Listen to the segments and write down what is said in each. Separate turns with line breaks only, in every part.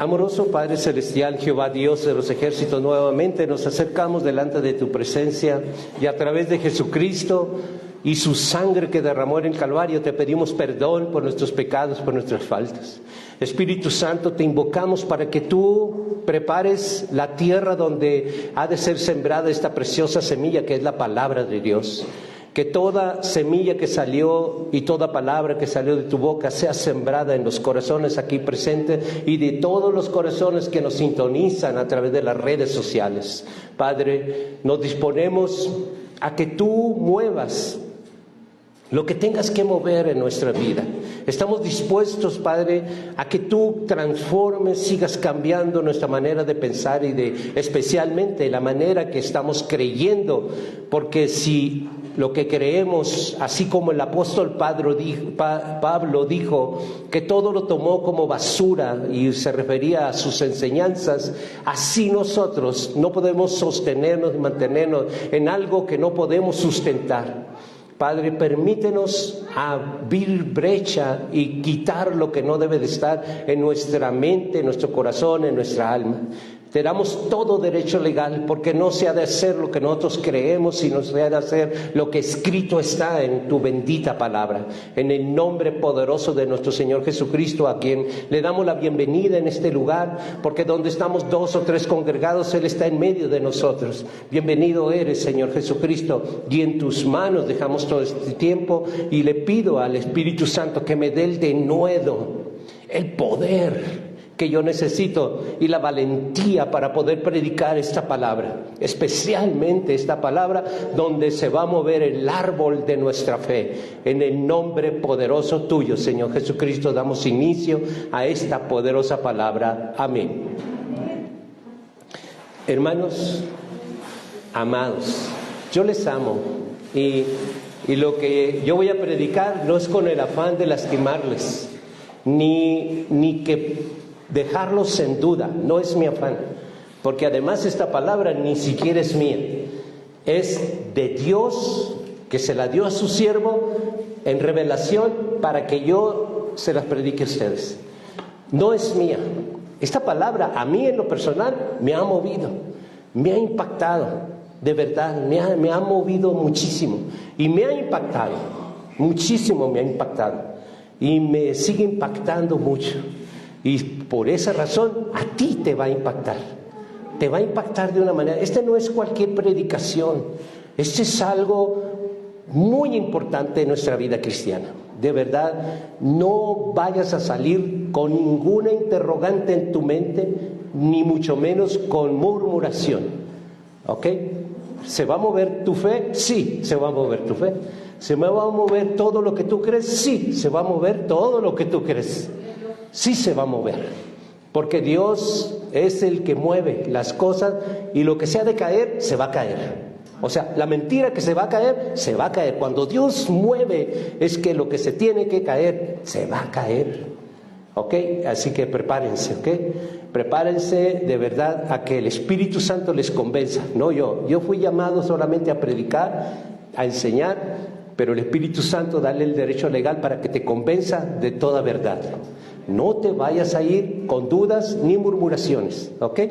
Amoroso Padre Celestial, Jehová Dios de los ejércitos, nuevamente nos acercamos delante de tu presencia y a través de Jesucristo y su sangre que derramó en el Calvario te pedimos perdón por nuestros pecados, por nuestras faltas. Espíritu Santo, te invocamos para que tú prepares la tierra donde ha de ser sembrada esta preciosa semilla que es la palabra de Dios. Que toda semilla que salió y toda palabra que salió de tu boca sea sembrada en los corazones aquí presentes y de todos los corazones que nos sintonizan a través de las redes sociales. Padre, nos disponemos a que tú muevas lo que tengas que mover en nuestra vida. Estamos dispuestos, Padre, a que tú transformes, sigas cambiando nuestra manera de pensar y especialmente la manera que estamos creyendo, porque si lo que creemos, así como el apóstol Pablo dijo que todo lo tomó como basura y se refería a sus enseñanzas, así nosotros no podemos sostenernos y mantenernos en algo que no podemos sustentar. Padre, permítenos abrir brecha y quitar lo que no debe de estar en nuestra mente, en nuestro corazón, en nuestra alma. Te damos todo derecho legal, porque no se ha de hacer lo que nosotros creemos, sino se ha de hacer lo que escrito está en tu bendita palabra. En el nombre poderoso de nuestro Señor Jesucristo, a quien le damos la bienvenida en este lugar, porque donde estamos 2 o 3 congregados, Él está en medio de nosotros. Bienvenido eres, Señor Jesucristo, y en tus manos dejamos todo este tiempo, y le pido al Espíritu Santo que me dé el denuedo, el poder que yo necesito y la valentía para poder predicar esta palabra, especialmente esta palabra donde se va a mover el árbol de nuestra fe. En el nombre poderoso tuyo, Señor Jesucristo, damos inicio a esta poderosa palabra. Amén. Hermanos, amados, yo les amo y lo que yo voy a predicar no es con el afán de lastimarles, ni que dejarlos en duda, no es mi afán, porque además esta palabra ni siquiera es mía, es de Dios, que se la dio a su siervo en revelación para que yo se las predique a ustedes. No es mía. Esta palabra a mí en lo personal me ha movido, me ha impactado, de verdad, me ha movido muchísimo y me ha impactado, muchísimo me ha impactado y me sigue impactando mucho. Y por esa razón a ti te va a impactar de una manera. Este no es cualquier predicación, este es algo muy importante en nuestra vida cristiana. De verdad, no vayas a salir con ninguna interrogante en tu mente, ni mucho menos con murmuración, ¿ok? ¿Se va a mover tu fe? Sí, se va a mover tu fe. ¿Se me va a mover todo lo que tú crees? Sí, se va a mover todo lo que tú crees. Sí se va a mover, porque Dios es el que mueve las cosas y lo que se ha de caer, se va a caer. O sea, la mentira que se va a caer, se va a caer. Cuando Dios mueve, es que lo que se tiene que caer, se va a caer. ¿Ok? Así que prepárense, ¿ok? Prepárense de verdad a que el Espíritu Santo les convenza. No yo. Yo fui llamado solamente a predicar, a enseñar, pero el Espíritu Santo dale el derecho legal para que te convenza de toda verdad. No te vayas a ir con dudas ni murmuraciones, ¿ok?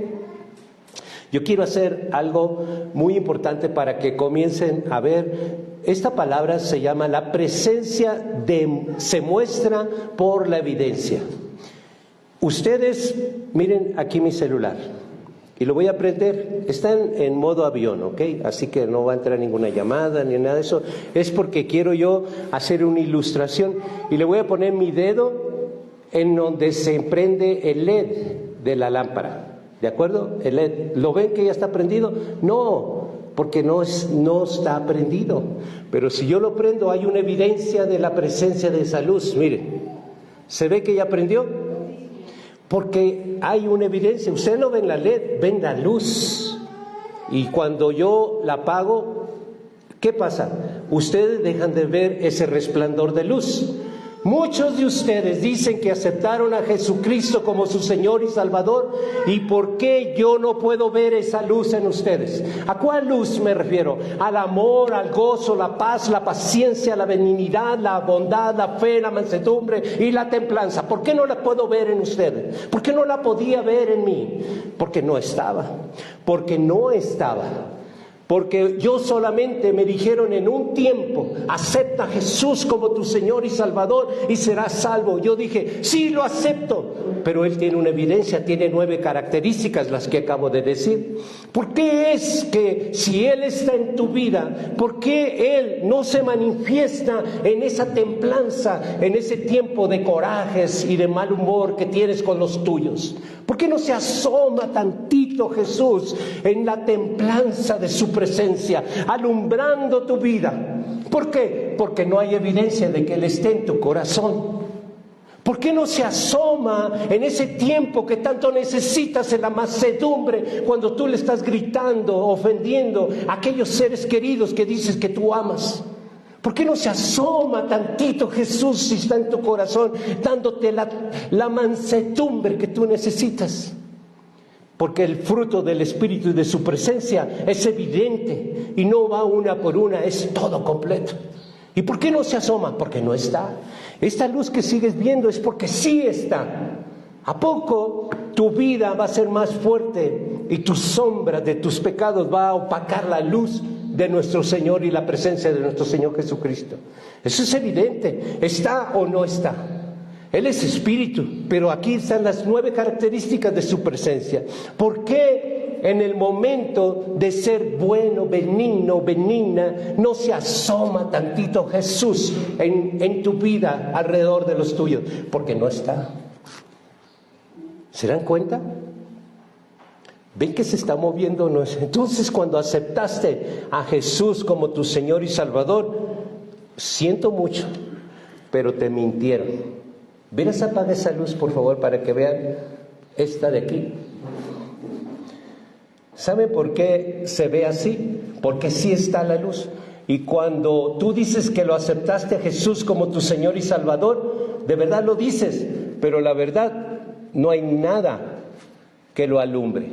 Yo quiero hacer algo muy importante para que comiencen a ver. Esta palabra se llama la presencia se muestra por la evidencia. Ustedes, miren aquí mi celular, y lo voy a prender. Está en modo avión, ¿ok? Así que no va a entrar ninguna llamada ni nada de eso. Es porque quiero yo hacer una ilustración y le voy a poner mi dedo en donde se prende el LED de la lámpara, ¿de acuerdo? El LED, ¿lo ven que ya está prendido? No, porque no está prendido, pero si yo lo prendo hay una evidencia de la presencia de esa luz. Miren, ¿se ve que ya prendió? Porque hay una evidencia. Ustedes no ven la LED, ven la luz, y cuando yo la apago, ¿qué pasa? Ustedes dejan de ver ese resplandor de luz. Muchos de ustedes dicen que aceptaron a Jesucristo como su Señor y Salvador. ¿Y por qué yo no puedo ver esa luz en ustedes? ¿A cuál luz me refiero? Al amor, al gozo, la paz, la paciencia, la benignidad, la bondad, la fe, la mansedumbre y la templanza. ¿Por qué no la puedo ver en ustedes? ¿Por qué no la podía ver en mí? Porque no estaba. Porque no estaba. Porque yo solamente me dijeron en un tiempo, acepta a Jesús como tu Señor y Salvador y serás salvo. Yo dije, sí, lo acepto, pero Él tiene una evidencia, tiene 9 características, las que acabo de decir. ¿Por qué es que si Él está en tu vida, por qué Él no se manifiesta en esa templanza, en ese tiempo de corajes y de mal humor que tienes con los tuyos? ¿Por qué no se asoma tantito Jesús en la templanza de su presencia, alumbrando tu vida? ¿Por qué? Porque no hay evidencia de que Él esté en tu corazón. ¿Por qué no se asoma en ese tiempo que tanto necesitas, en la mansedumbre, cuando tú le estás gritando, ofendiendo a aquellos seres queridos que dices que tú amas? ¿Por qué no se asoma tantito Jesús si está en tu corazón, dándote la mansedumbre que tú necesitas? Porque el fruto del Espíritu y de su presencia es evidente y no va una por una, es todo completo. ¿Y por qué no se asoma? Porque no está. Esta luz que sigues viendo es porque sí está. ¿A poco tu vida va a ser más fuerte y tu sombra de tus pecados va a opacar la luz de nuestro Señor y la presencia de nuestro Señor Jesucristo? Eso es evidente. ¿Está o no está? Él es espíritu, pero aquí están las 9 características de su presencia. ¿Por qué en el momento de ser bueno, benigno, benigna, no se asoma tantito Jesús en tu vida, alrededor de los tuyos? Porque no está. ¿Se dan cuenta? ¿Ven que se está moviendo? Entonces, cuando aceptaste a Jesús como tu Señor y Salvador, siento mucho, pero te mintieron. ¿Verás? Apaga esa luz, por favor, para que vean esta de aquí. ¿Saben por qué se ve así? Porque sí está la luz. Y cuando tú dices que lo aceptaste a Jesús como tu Señor y Salvador, de verdad lo dices, pero la verdad, no hay nada que lo alumbre.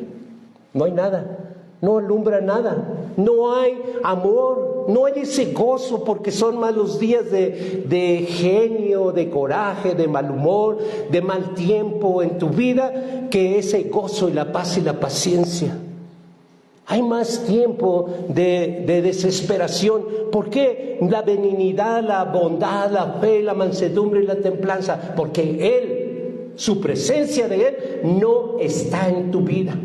No hay nada, no alumbra nada, no hay amor, no hay ese gozo, porque son malos días de genio, de coraje, de mal humor, de mal tiempo en tu vida, que ese gozo y la paz y la paciencia. Hay más tiempo de desesperación. ¿Por qué? La benignidad, la bondad, la fe, la mansedumbre y la templanza. Porque Él, su presencia de Él, no está en tu vida.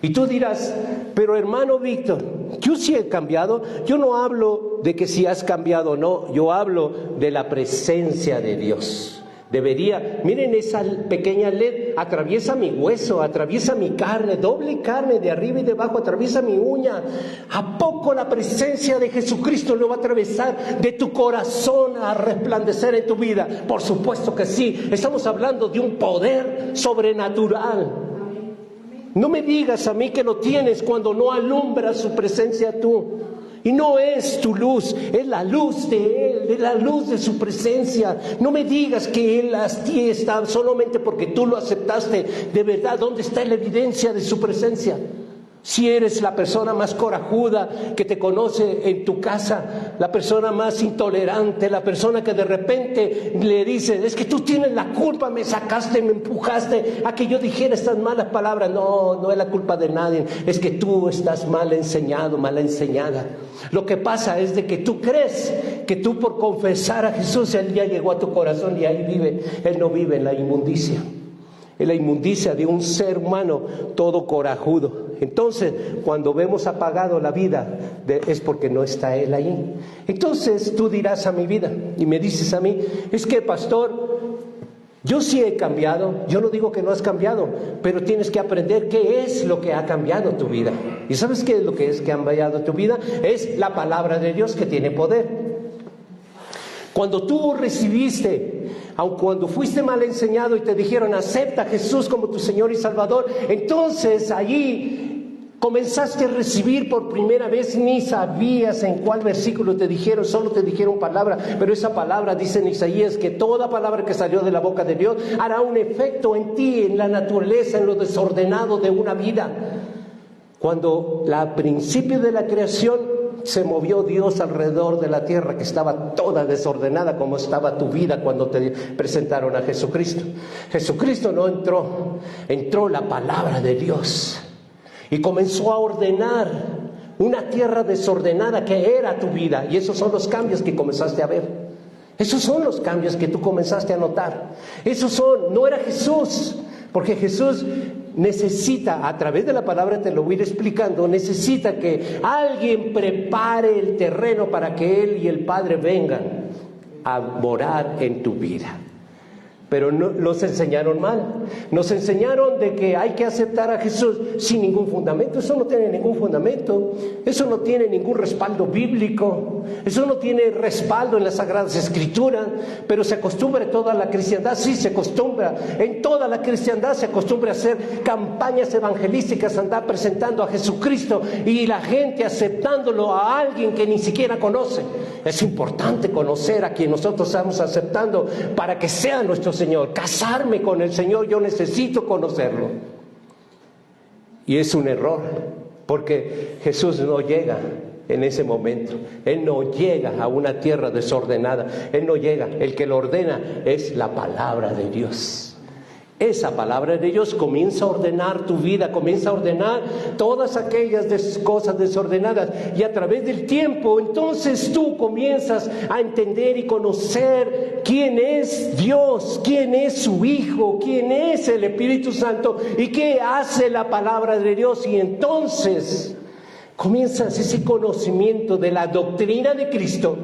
Y tú dirás, pero hermano Víctor, yo sí he cambiado. Yo no hablo de que si has cambiado o no, yo hablo de la presencia de Dios. Miren esa pequeña LED, atraviesa mi hueso, atraviesa mi carne, doble carne de arriba y de abajo, atraviesa mi uña. ¿A poco la presencia de Jesucristo lo va a atravesar de tu corazón a resplandecer en tu vida? Por supuesto que sí. Estamos hablando de un poder sobrenatural. No me digas a mí que lo tienes cuando no alumbras su presencia tú. Y no es tu luz, es la luz de Él, es la luz de su presencia. No me digas que Él a ti está solamente porque tú lo aceptaste. De verdad, ¿dónde está la evidencia de su presencia? Si eres la persona más corajuda que te conoce en tu casa, la persona más intolerante, la persona que de repente le dice, es que tú tienes la culpa, me sacaste, me empujaste a que yo dijera estas malas palabras. No es la culpa de nadie, es que tú estás mal enseñado, mal enseñada. Lo que pasa es de que tú crees que tú por confesar a Jesús, Él ya llegó a tu corazón y ahí vive. Él no vive en la inmundicia. En la inmundicia de un ser humano todo corajudo. Entonces, cuando vemos apagado la vida, es porque no está Él ahí. Entonces, tú dirás a mi vida y me dices a mí, es que pastor, yo sí he cambiado. Yo no digo que no has cambiado, pero tienes que aprender qué es lo que ha cambiado tu vida. ¿Y sabes qué es lo que es que ha cambiado tu vida? Es la palabra de Dios, que tiene poder. Cuando tú recibiste, aun cuando fuiste mal enseñado y te dijeron acepta a Jesús como tu Señor y Salvador, entonces allí Comenzaste a recibir por primera vez, ni sabías en cuál versículo te dijeron, solo te dijeron palabra, pero esa palabra dice en Isaías que toda palabra que salió de la boca de Dios hará un efecto en ti, en la naturaleza, en lo desordenado de una vida. Cuando al principio de la creación se movió Dios alrededor de la tierra, que estaba toda desordenada como estaba tu vida cuando te presentaron a Jesucristo. Jesucristo no entró, entró la palabra de Dios. Y comenzó a ordenar una tierra desordenada que era tu vida. Y esos son los cambios que comenzaste a ver. Esos son los cambios que tú comenzaste a notar. No era Jesús. Porque Jesús necesita, a través de la palabra te lo voy a ir explicando, necesita que alguien prepare el terreno para que Él y el Padre vengan a morar en tu vida. Pero nos enseñaron mal. Nos enseñaron de que hay que aceptar a Jesús sin ningún fundamento. Eso no tiene ningún fundamento. Eso no tiene ningún respaldo bíblico. Eso no tiene respaldo en las Sagradas Escrituras. Pero se acostumbra en toda la cristiandad. Sí, se acostumbra. En toda la cristiandad se acostumbra a hacer campañas evangelísticas, andar presentando a Jesucristo y la gente aceptándolo a alguien que ni siquiera conoce. Es importante conocer a quien nosotros estamos aceptando para que sea nuestro Señor. Casarme con el Señor, yo necesito conocerlo. Y es un error, porque Jesús no llega en ese momento. Él no llega a una tierra desordenada. Él no llega. El que lo ordena es la palabra de Dios. Esa palabra de Dios comienza a ordenar tu vida, comienza a ordenar todas aquellas cosas desordenadas. Y a través del tiempo, entonces tú comienzas a entender y conocer quién es Dios, quién es su Hijo, quién es el Espíritu Santo y qué hace la palabra de Dios. Y entonces comienzas ese conocimiento de la doctrina de Cristo.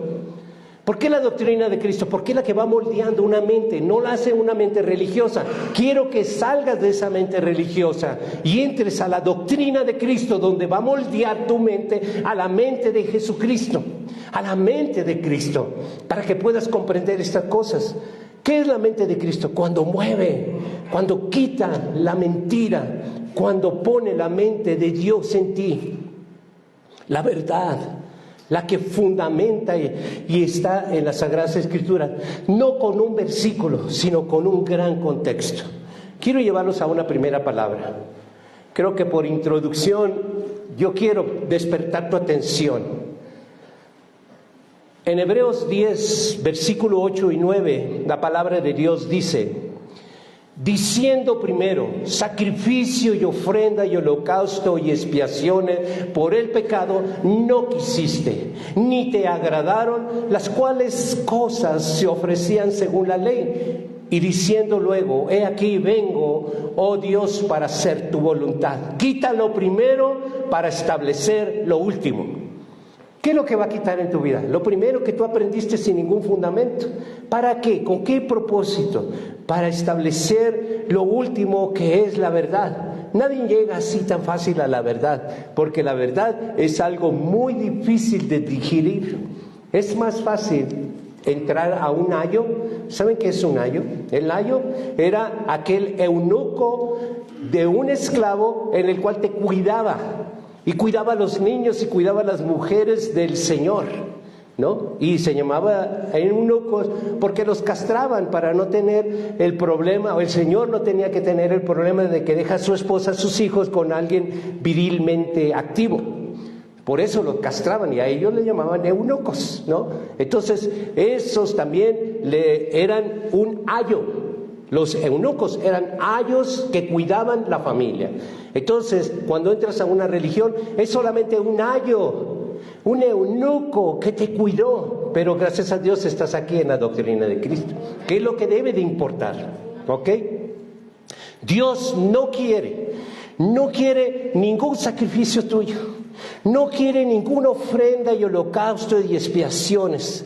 ¿Por qué la doctrina de Cristo? Porque es la que va moldeando una mente, no la hace una mente religiosa. Quiero que salgas de esa mente religiosa y entres a la doctrina de Cristo, donde va a moldear tu mente a la mente de Jesucristo, a la mente de Cristo, para que puedas comprender estas cosas. ¿Qué es la mente de Cristo? Cuando mueve, cuando quita la mentira, cuando pone la mente de Dios en ti, la verdad, la que fundamenta y está en las Sagradas Escrituras, no con un versículo, sino con un gran contexto. Quiero llevarlos a una primera palabra. Creo que por introducción yo quiero despertar tu atención. En Hebreos 10, versículo 8 y 9, la palabra de Dios dice: diciendo primero, sacrificio y ofrenda y holocausto y expiaciones por el pecado no quisiste, ni te agradaron, las cuales cosas se ofrecían según la ley. Y diciendo luego, he aquí vengo, oh Dios, para hacer tu voluntad. Quita lo primero para establecer lo último. ¿Qué es lo que va a quitar en tu vida? Lo primero que tú aprendiste sin ningún fundamento. ¿Para qué? ¿Con qué propósito? Para establecer lo último, que es la verdad. Nadie llega así tan fácil a la verdad, porque la verdad es algo muy difícil de digerir. Es más fácil entrar a un ayo. ¿Saben qué es un ayo? El ayo era aquel eunuco de un esclavo en el cual te cuidaba. Y cuidaba a los niños y cuidaba a las mujeres del Señor, ¿no? Y se llamaba eunucos porque los castraban para no tener el problema, o el Señor no tenía que tener el problema de que deja a su esposa, a sus hijos con alguien virilmente activo. Por eso los castraban y a ellos le llamaban eunucos, ¿no? Entonces esos también eran un ayo. Los eunucos eran ayos que cuidaban la familia. Entonces, cuando entras a una religión, es solamente un ayo, un eunuco que te cuidó. Pero gracias a Dios estás aquí en la doctrina de Cristo, que es lo que debe de importar, ¿ok? Dios no quiere ningún sacrificio tuyo, no quiere ninguna ofrenda y holocausto y expiaciones,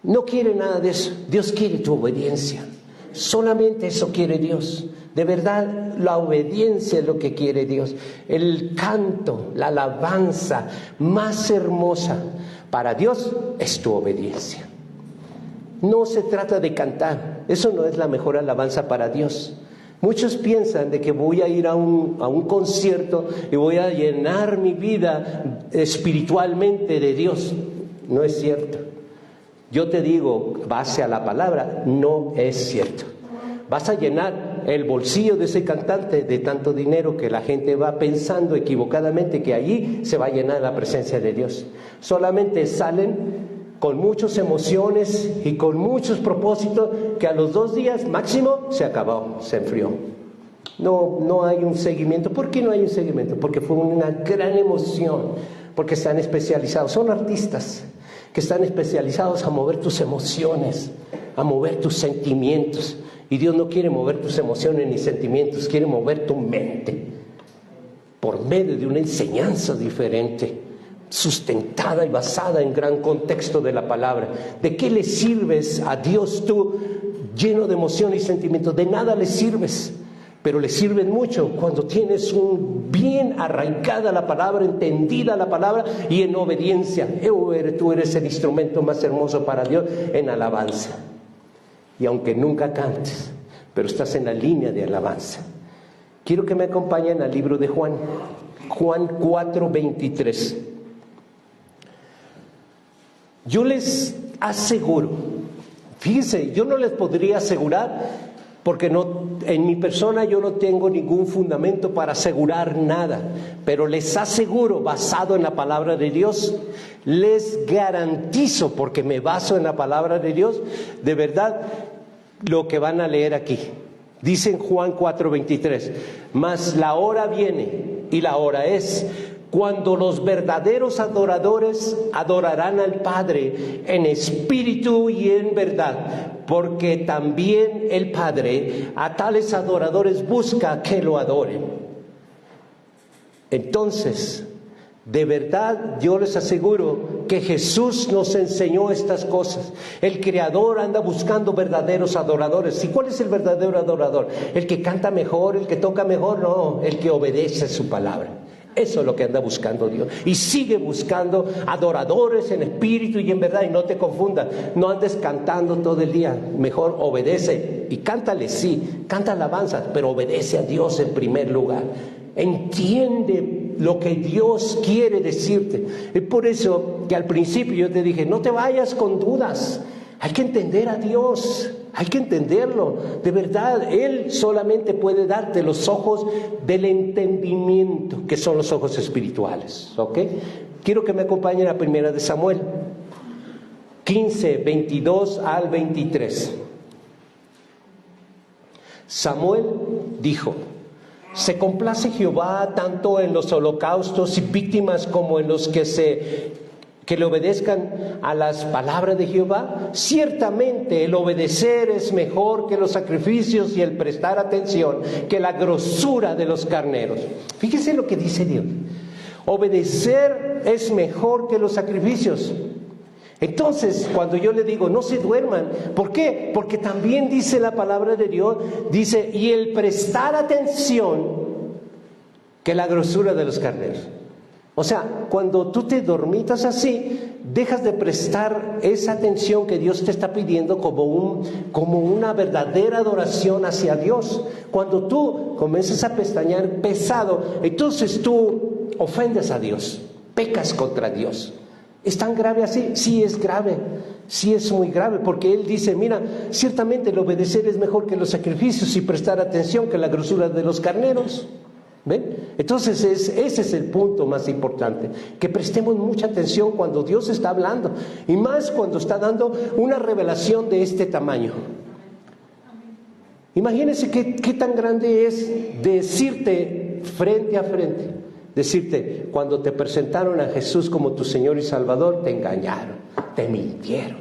no quiere nada de eso. Dios quiere tu obediencia. Solamente eso quiere Dios. De verdad, la obediencia es lo que quiere Dios. El canto, la alabanza más hermosa para Dios es tu obediencia. No se trata de cantar. Eso no es la mejor alabanza para Dios. Muchos piensan de que voy a ir a un concierto y voy a llenar mi vida espiritualmente de Dios. No es cierto. Yo te digo, base a la palabra, no es cierto. Vas a llenar el bolsillo de ese cantante de tanto dinero que la gente va pensando equivocadamente que allí se va a llenar la presencia de Dios. Solamente salen con muchas emociones y con muchos propósitos que a los 2 días máximo se acabó, se enfrió. No hay un seguimiento. ¿Por qué no hay un seguimiento? Porque fue una gran emoción, porque están especializados, son artistas que están especializados a mover tus emociones, a mover tus sentimientos. Y Dios no quiere mover tus emociones ni sentimientos, quiere mover tu mente por medio de una enseñanza diferente, sustentada y basada en gran contexto de la palabra. ¿De qué le sirves a Dios tú lleno de emoción y sentimientos? De nada le sirves, pero le sirven mucho cuando tienes bien arraigada la palabra, entendida la palabra y en obediencia. Tú eres el instrumento más hermoso para Dios en alabanza. Y aunque nunca cantes, pero estás en la línea de alabanza. Quiero que me acompañen al libro de Juan 4:23. Yo les aseguro, fíjense, yo no les podría asegurar, porque en mi persona yo no tengo ningún fundamento para asegurar nada, pero les aseguro, basado en la palabra de Dios, les garantizo, porque me baso en la palabra de Dios, de verdad, lo que van a leer aquí. Dice en Juan 4:23, mas la hora viene, y la hora es, cuando los verdaderos adoradores adorarán al Padre en espíritu y en verdad, porque también el Padre a tales adoradores busca que lo adoren. Entonces, de verdad yo les aseguro que Jesús nos enseñó estas cosas. El Creador anda buscando verdaderos adoradores. ¿Y cuál es el verdadero adorador? ¿El que canta mejor, el que toca mejor? No, el que obedece su palabra. Eso es lo que anda buscando Dios. Y sigue buscando adoradores en espíritu y en verdad. Y no te confundas, no andes cantando todo el día. Mejor obedece. Y cántale, sí, canta alabanzas, pero obedece a Dios en primer lugar. Entiende lo que Dios quiere decirte. Es por eso que al principio yo te dije, no te vayas con dudas. Hay que entender a Dios, hay que entenderlo. De verdad, Él solamente puede darte los ojos del entendimiento, que son los ojos espirituales. ¿Ok? Quiero que me acompañen a 1 de Samuel 15, 22 al 23. Samuel dijo: se complace Jehová tanto en los holocaustos y víctimas como en los que le obedezcan a las palabras de Jehová. Ciertamente el obedecer es mejor que los sacrificios y el prestar atención que la grosura de los carneros. Fíjese lo que dice Dios. Obedecer es mejor que los sacrificios. Entonces, cuando yo le digo, no se duerman, ¿por qué? Porque también dice la palabra de Dios, dice, y el prestar atención que la grosura de los carneros. O sea, cuando tú te dormitas así, dejas de prestar esa atención que Dios te está pidiendo como una verdadera adoración hacia Dios. Cuando tú comienzas a pestañear pesado, entonces tú ofendes a Dios, pecas contra Dios. ¿Es tan grave así? Sí, es grave, sí es muy grave, porque Él dice, mira, ciertamente el obedecer es mejor que los sacrificios y prestar atención que la grosura de los carneros. ¿Ven? Entonces ese es el punto más importante, que prestemos mucha atención cuando Dios está hablando, y más cuando está dando una revelación de este tamaño. Imagínense qué tan grande es decirte frente a frente, decirte, cuando te presentaron a Jesús como tu Señor y Salvador, te engañaron, te mintieron.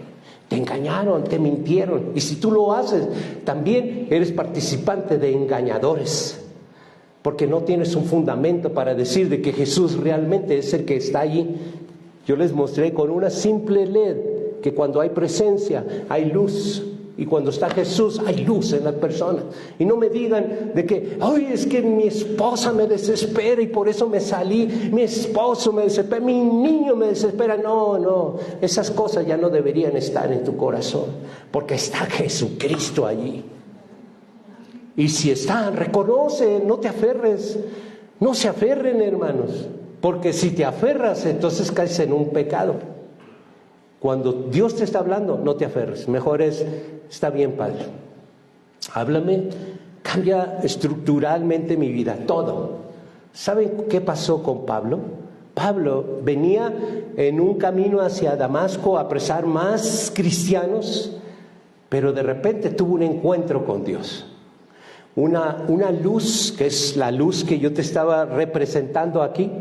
Te engañaron, te mintieron. Y si tú lo haces, también eres participante de engañadores. Porque no tienes un fundamento para decir de que Jesús realmente es el que está allí. Yo les mostré con una simple LED que cuando hay presencia hay luz, y cuando está Jesús hay luz en las personas. Y no me digan de que, ay, es que mi esposa me desespera y por eso me salí, mi esposo me desespera, mi niño me desespera. No, esas cosas ya no deberían estar en tu corazón, porque está Jesucristo allí. Y si están, reconoce, no te aferres. No se aferren, hermanos, porque si te aferras, entonces caes en un pecado. Cuando Dios te está hablando, no te aferres. Mejor está bien, Padre, háblame, cambia estructuralmente mi vida, todo. ¿Saben qué pasó con Pablo? Pablo venía en un camino hacia Damasco a apresar más cristianos, pero de repente tuvo un encuentro con Dios. Una luz, que es la luz que yo te estaba representando aquí.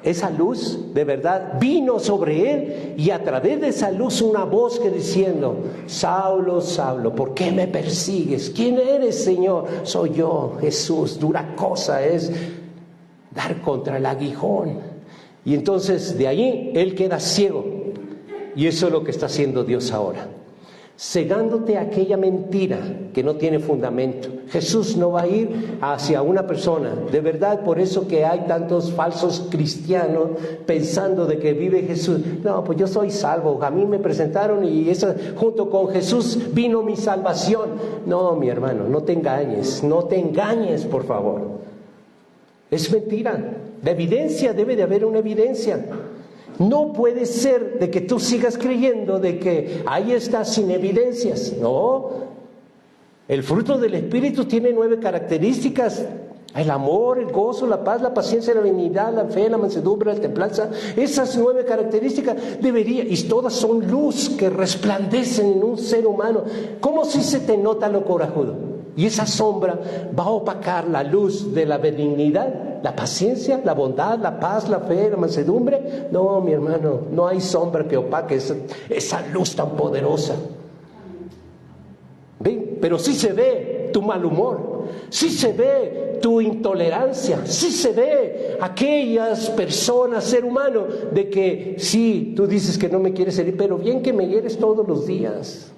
Esa luz de verdad vino sobre él, y a través de esa luz una voz que diciendo: Saulo, Saulo, ¿por qué me persigues? ¿Quién eres, Señor? Soy yo, Jesús. Dura cosa es dar contra el aguijón. Y entonces de allí él queda ciego, y eso es lo que está haciendo Dios ahora, cegándote a aquella mentira que no tiene fundamento. Jesús no va a ir hacia una persona, de verdad. Por eso que hay tantos falsos cristianos pensando de que vive Jesús. No, pues yo soy salvo, a mí me presentaron y junto con Jesús vino mi salvación. No, mi hermano, no te engañes, por favor. Es mentira. La evidencia, debe de haber una evidencia. No puede ser de que tú sigas creyendo de que ahí está sin evidencias. No. El fruto del Espíritu tiene 9 características: el amor, el gozo, la paz, la paciencia, la benignidad, la fe, la mansedumbre, la templanza. Esas 9 características y todas son luz que resplandecen en un ser humano. ¿Cómo si se te nota lo corajudo? Y esa sombra va a opacar la luz de la benignidad, la paciencia, la bondad, la paz, la fe, la mansedumbre. No, mi hermano, no hay sombra que opaque esa luz tan poderosa. ¿Ven? Pero sí se ve tu mal humor, sí se ve tu intolerancia, sí se ve aquellas personas, ser humano, de que sí, tú dices que no me quieres herir, pero bien que me hieres todos los días.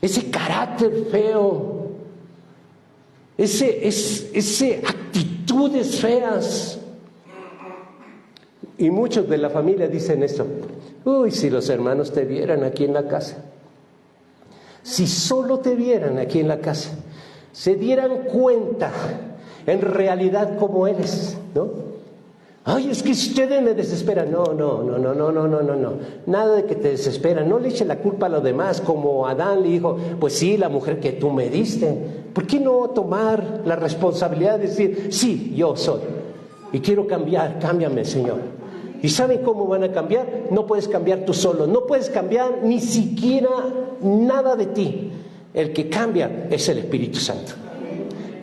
Ese carácter feo, ese actitudes feas. Y muchos de la familia dicen esto: uy, si los hermanos te vieran aquí en la casa, si solo te vieran aquí en la casa, se dieran cuenta en realidad cómo eres, ¿no? Ay, es que ustedes me desesperan. No, nada de que te desesperan. No le eche la culpa a los demás, como Adán le dijo: pues sí, la mujer que tú me diste. ¿Por qué no tomar la responsabilidad de decir: sí, yo soy y quiero cambiar, cámbiame, Señor? ¿Y saben cómo van a cambiar? No puedes cambiar tú solo, no puedes cambiar ni siquiera nada de ti. El que cambia es el Espíritu Santo.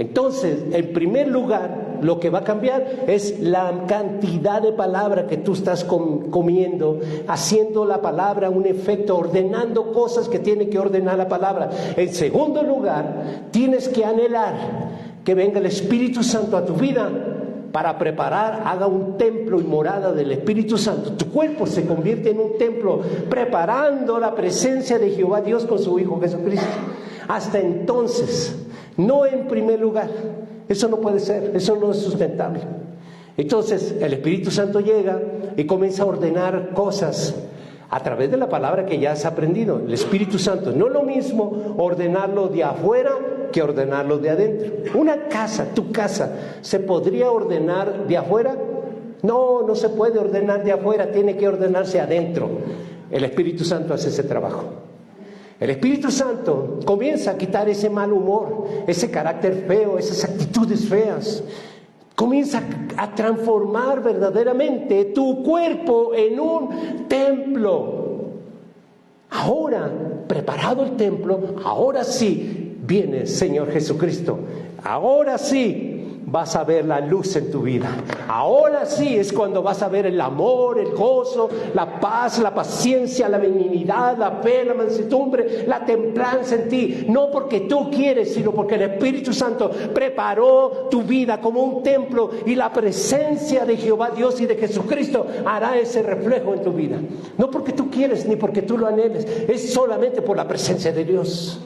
Entonces, en primer lugar, lo que va a cambiar es la cantidad de palabra que tú estás comiendo, haciendo la palabra un efecto, ordenando cosas que tiene que ordenar la palabra. En segundo lugar, tienes que anhelar que venga el Espíritu Santo a tu vida para preparar, haga un templo y morada del Espíritu Santo. Tu cuerpo se convierte en un templo, preparando la presencia de Jehová Dios con su Hijo Jesucristo. Hasta entonces, no en primer lugar. Eso no puede ser, eso no es sustentable. Entonces el Espíritu Santo llega y comienza a ordenar cosas a través de la palabra que ya has aprendido. El Espíritu Santo, no es lo mismo ordenarlo de afuera que ordenarlo de adentro. Una casa, tu casa, ¿se podría ordenar de afuera? No, no se puede ordenar de afuera, tiene que ordenarse adentro. El Espíritu Santo hace ese trabajo. El Espíritu Santo comienza a quitar ese mal humor, ese carácter feo, esas actitudes feas. Comienza a transformar verdaderamente tu cuerpo en un templo. Ahora, preparado el templo, ahora sí viene el Señor Jesucristo. Ahora sí vas a ver la luz en tu vida. Ahora sí es cuando vas a ver el amor, el gozo, la paz, la paciencia, la benignidad, la fe, la mansedumbre, la templanza en ti. No porque tú quieres, sino porque el Espíritu Santo preparó tu vida como un templo, y la presencia de Jehová Dios y de Jesucristo hará ese reflejo en tu vida. No porque tú quieres ni porque tú lo anheles, es solamente por la presencia de Dios.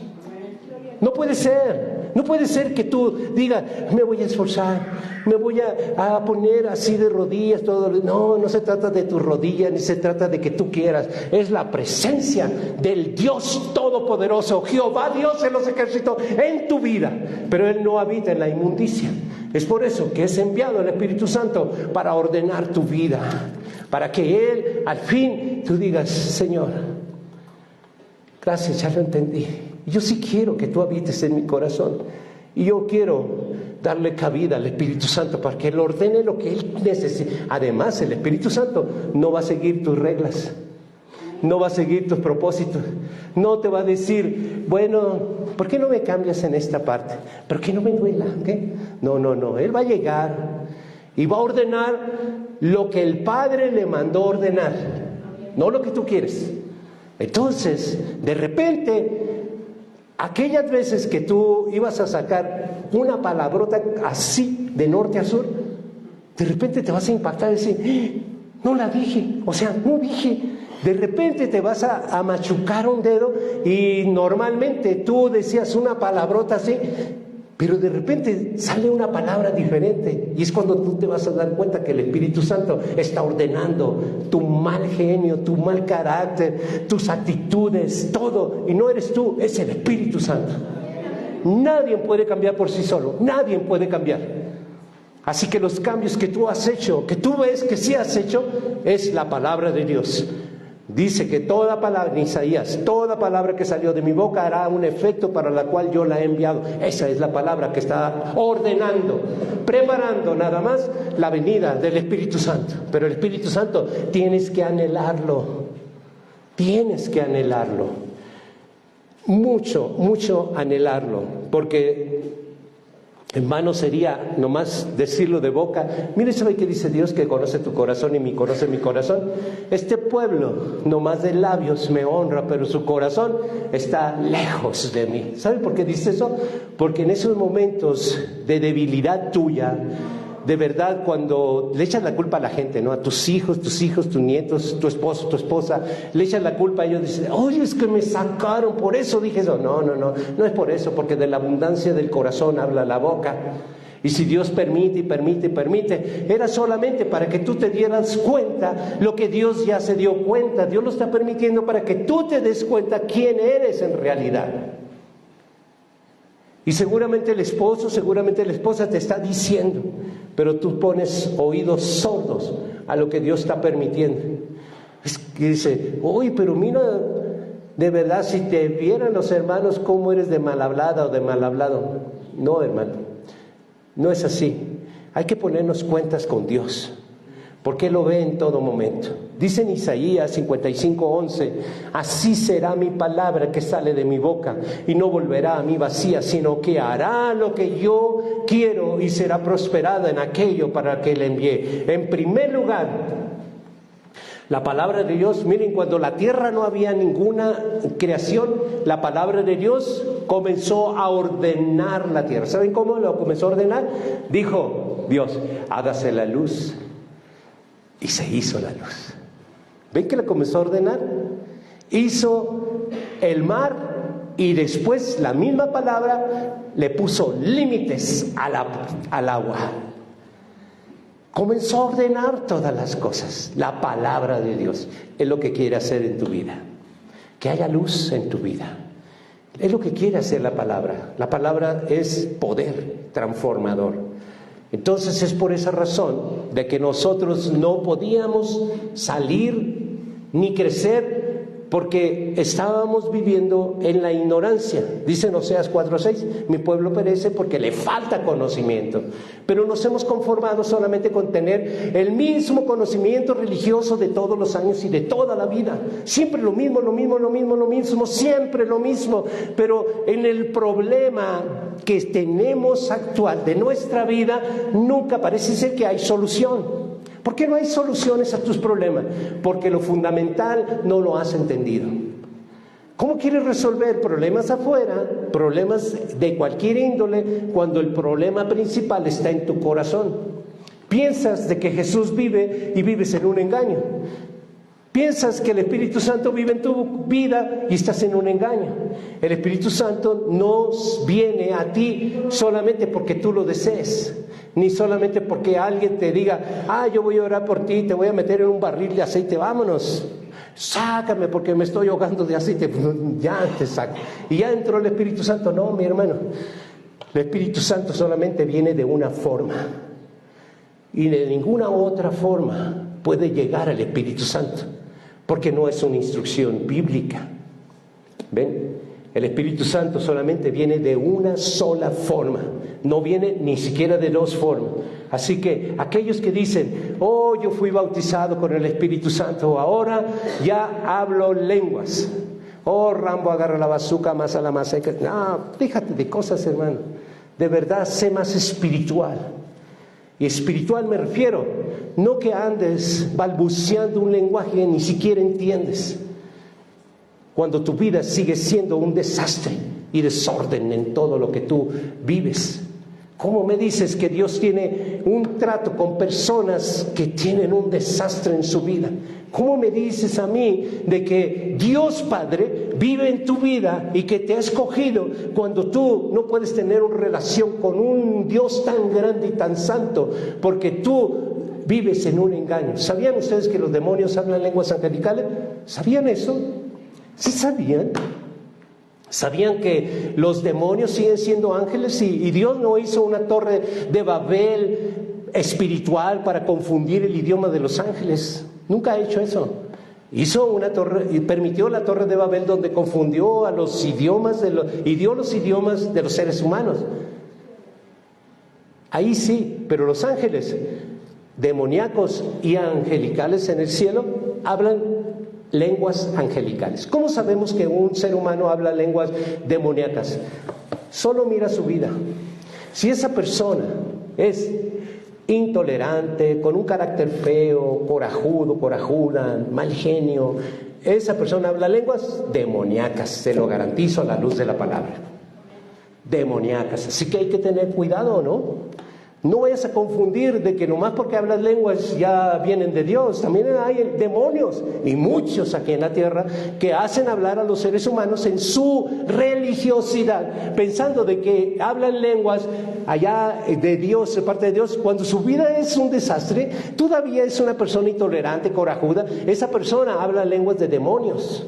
No puede ser. No puede ser que tú digas, me voy a esforzar, me voy a poner así de rodillas todo. No, no se trata de tus rodillas, ni se trata de que tú quieras. Es la presencia del Dios Todopoderoso, Jehová Dios en los ejércitos, en tu vida. Pero Él no habita en la inmundicia. Es por eso que es enviado el Espíritu Santo para ordenar tu vida, para que Él al fin tú digas, Señor, gracias, ya lo entendí. Yo sí quiero que tú habites en mi corazón. Y yo quiero darle cabida al Espíritu Santo para que Él ordene lo que Él necesita. Además, el Espíritu Santo no va a seguir tus reglas, no va a seguir tus propósitos. No te va a decir, bueno, ¿por qué no me cambias en esta parte? ¿Pero que no me duela? ¿Qué? No. Él va a llegar y va a ordenar lo que el Padre le mandó ordenar, no lo que tú quieres. Entonces, de repente, aquellas veces que tú ibas a sacar una palabrota así, de norte a sur, de repente te vas a impactar y decir, no la dije, no dije. De repente te vas a machucar un dedo y normalmente tú decías una palabrota así, pero de repente sale una palabra diferente y es cuando tú te vas a dar cuenta que el Espíritu Santo está ordenando tu mal genio, tu mal carácter, tus actitudes, todo. Y no eres tú, es el Espíritu Santo. Nadie puede cambiar por sí solo, nadie puede cambiar. Así que los cambios que tú has hecho, que tú ves que sí has hecho, es la palabra de Dios. Dice que toda palabra, en Isaías, toda palabra que salió de mi boca hará un efecto para la cual yo la he enviado. Esa es la palabra que está ordenando, preparando nada más la venida del Espíritu Santo. Pero el Espíritu Santo tienes que anhelarlo, mucho anhelarlo, porque en vano sería nomás decirlo de boca. Mire, ¿sabe qué dice Dios? Que conoce tu corazón y me conoce mi corazón. Este pueblo nomás de labios me honra, pero su corazón está lejos de mí. ¿Sabe por qué dice eso? Porque en esos momentos de debilidad tuya, de verdad, cuando le echas la culpa a la gente, ¿no? A tus hijos, tus nietos, tu esposo, tu esposa, le echas la culpa a ellos, dicen, oye, es que me sacaron, por eso dije eso. No es por eso, porque de la abundancia del corazón habla la boca. Y si Dios permite, era solamente para que tú te dieras cuenta lo que Dios ya se dio cuenta. Dios lo está permitiendo para que tú te des cuenta quién eres en realidad. Y seguramente el esposo, seguramente la esposa te está diciendo, pero tú pones oídos sordos a lo que Dios está permitiendo. Es que dice, oye, pero mira, de verdad, si te vieran los hermanos cómo eres de mal hablada o de mal hablado. No, hermano, no es así. Hay que ponernos cuentas con Dios, porque Él lo ve en todo momento. Dice en Isaías 55:11, así será mi palabra que sale de mi boca, y no volverá a mí vacía, sino que hará lo que yo quiero y será prosperada en aquello para que le envié. En primer lugar, la palabra de Dios, miren, cuando la tierra no había ninguna creación, la palabra de Dios comenzó a ordenar la tierra. ¿Saben cómo lo comenzó a ordenar? Dijo Dios, hágase la luz. Y se hizo la luz. ¿Ven que la comenzó a ordenar? Hizo el mar y después la misma palabra le puso límites al agua. Comenzó a ordenar todas las cosas. La palabra de Dios es lo que quiere hacer en tu vida. Que haya luz en tu vida. Es lo que quiere hacer la palabra. La palabra es poder transformador. Entonces es por esa razón de que nosotros no podíamos salir ni crecer, porque estábamos viviendo en la ignorancia. Dice en Oseas 4:6, mi pueblo perece porque le falta conocimiento. Pero nos hemos conformado solamente con tener el mismo conocimiento religioso de todos los años y de toda la vida. Siempre lo mismo, siempre lo mismo. Pero en el problema que tenemos actual de nuestra vida, nunca parece ser que hay solución. ¿Por qué no hay soluciones a tus problemas? Porque lo fundamental no lo has entendido. ¿Cómo quieres resolver problemas afuera, problemas de cualquier índole, cuando el problema principal está en tu corazón? Piensas de que Jesús vive y vives en un engaño. Piensas que el Espíritu Santo vive en tu vida y estás en un engaño. El Espíritu Santo no viene a ti solamente porque tú lo desees, ni solamente porque alguien te diga, yo voy a orar por ti, te voy a meter en un barril de aceite, vámonos, sácame porque me estoy ahogando de aceite, ya te saco. Y ya entró el Espíritu Santo. No, mi hermano, el Espíritu Santo solamente viene de una forma, y de ninguna otra forma puede llegar al Espíritu Santo, porque no es una instrucción bíblica. ¿Ven? El Espíritu Santo solamente viene de una sola forma, no viene ni siquiera de dos formas. Así que aquellos que dicen, yo fui bautizado con el Espíritu Santo, ahora ya hablo lenguas. Rambo agarra la bazuca, más a la maseca. No, déjate de cosas, hermano. De verdad, sé más espiritual. Y espiritual me refiero, no que andes balbuceando un lenguaje que ni siquiera entiendes, cuando tu vida sigue siendo un desastre y desorden en todo lo que tú vives. ¿Cómo me dices que Dios tiene un trato con personas que tienen un desastre en su vida? ¿Cómo me dices a mí de que Dios Padre vive en tu vida y que te ha escogido cuando tú no puedes tener una relación con un Dios tan grande y tan santo, porque tú vives en un engaño? ¿Sabían ustedes que los demonios hablan lenguas angelicales? ¿Sabían eso? ¿Sí sabían? ¿Sabían que los demonios siguen siendo ángeles y Dios no hizo una torre de Babel espiritual para confundir el idioma de los ángeles? Nunca ha hecho eso. Hizo una torre y permitió la torre de Babel donde confundió a los idiomas y dio los idiomas de los seres humanos. Ahí sí, pero los ángeles demoníacos y angelicales en el cielo hablan lenguas angelicales. ¿Cómo sabemos que un ser humano habla lenguas demoníacas? Solo mira su vida. Si esa persona es intolerante, con un carácter feo, corajudo, corajuda, mal genio, esa persona habla lenguas demoníacas, se lo garantizo a la luz de la palabra. Demoníacas. Así que hay que tener cuidado, ¿no? No vayas a confundir de que nomás porque hablas lenguas ya vienen de Dios. También hay demonios, y muchos aquí en la tierra, que hacen hablar a los seres humanos en su religiosidad, pensando de que hablan lenguas allá de Dios, de parte de Dios, cuando su vida es un desastre. Todavía es una persona intolerante, corajuda. Esa persona habla lenguas de demonios.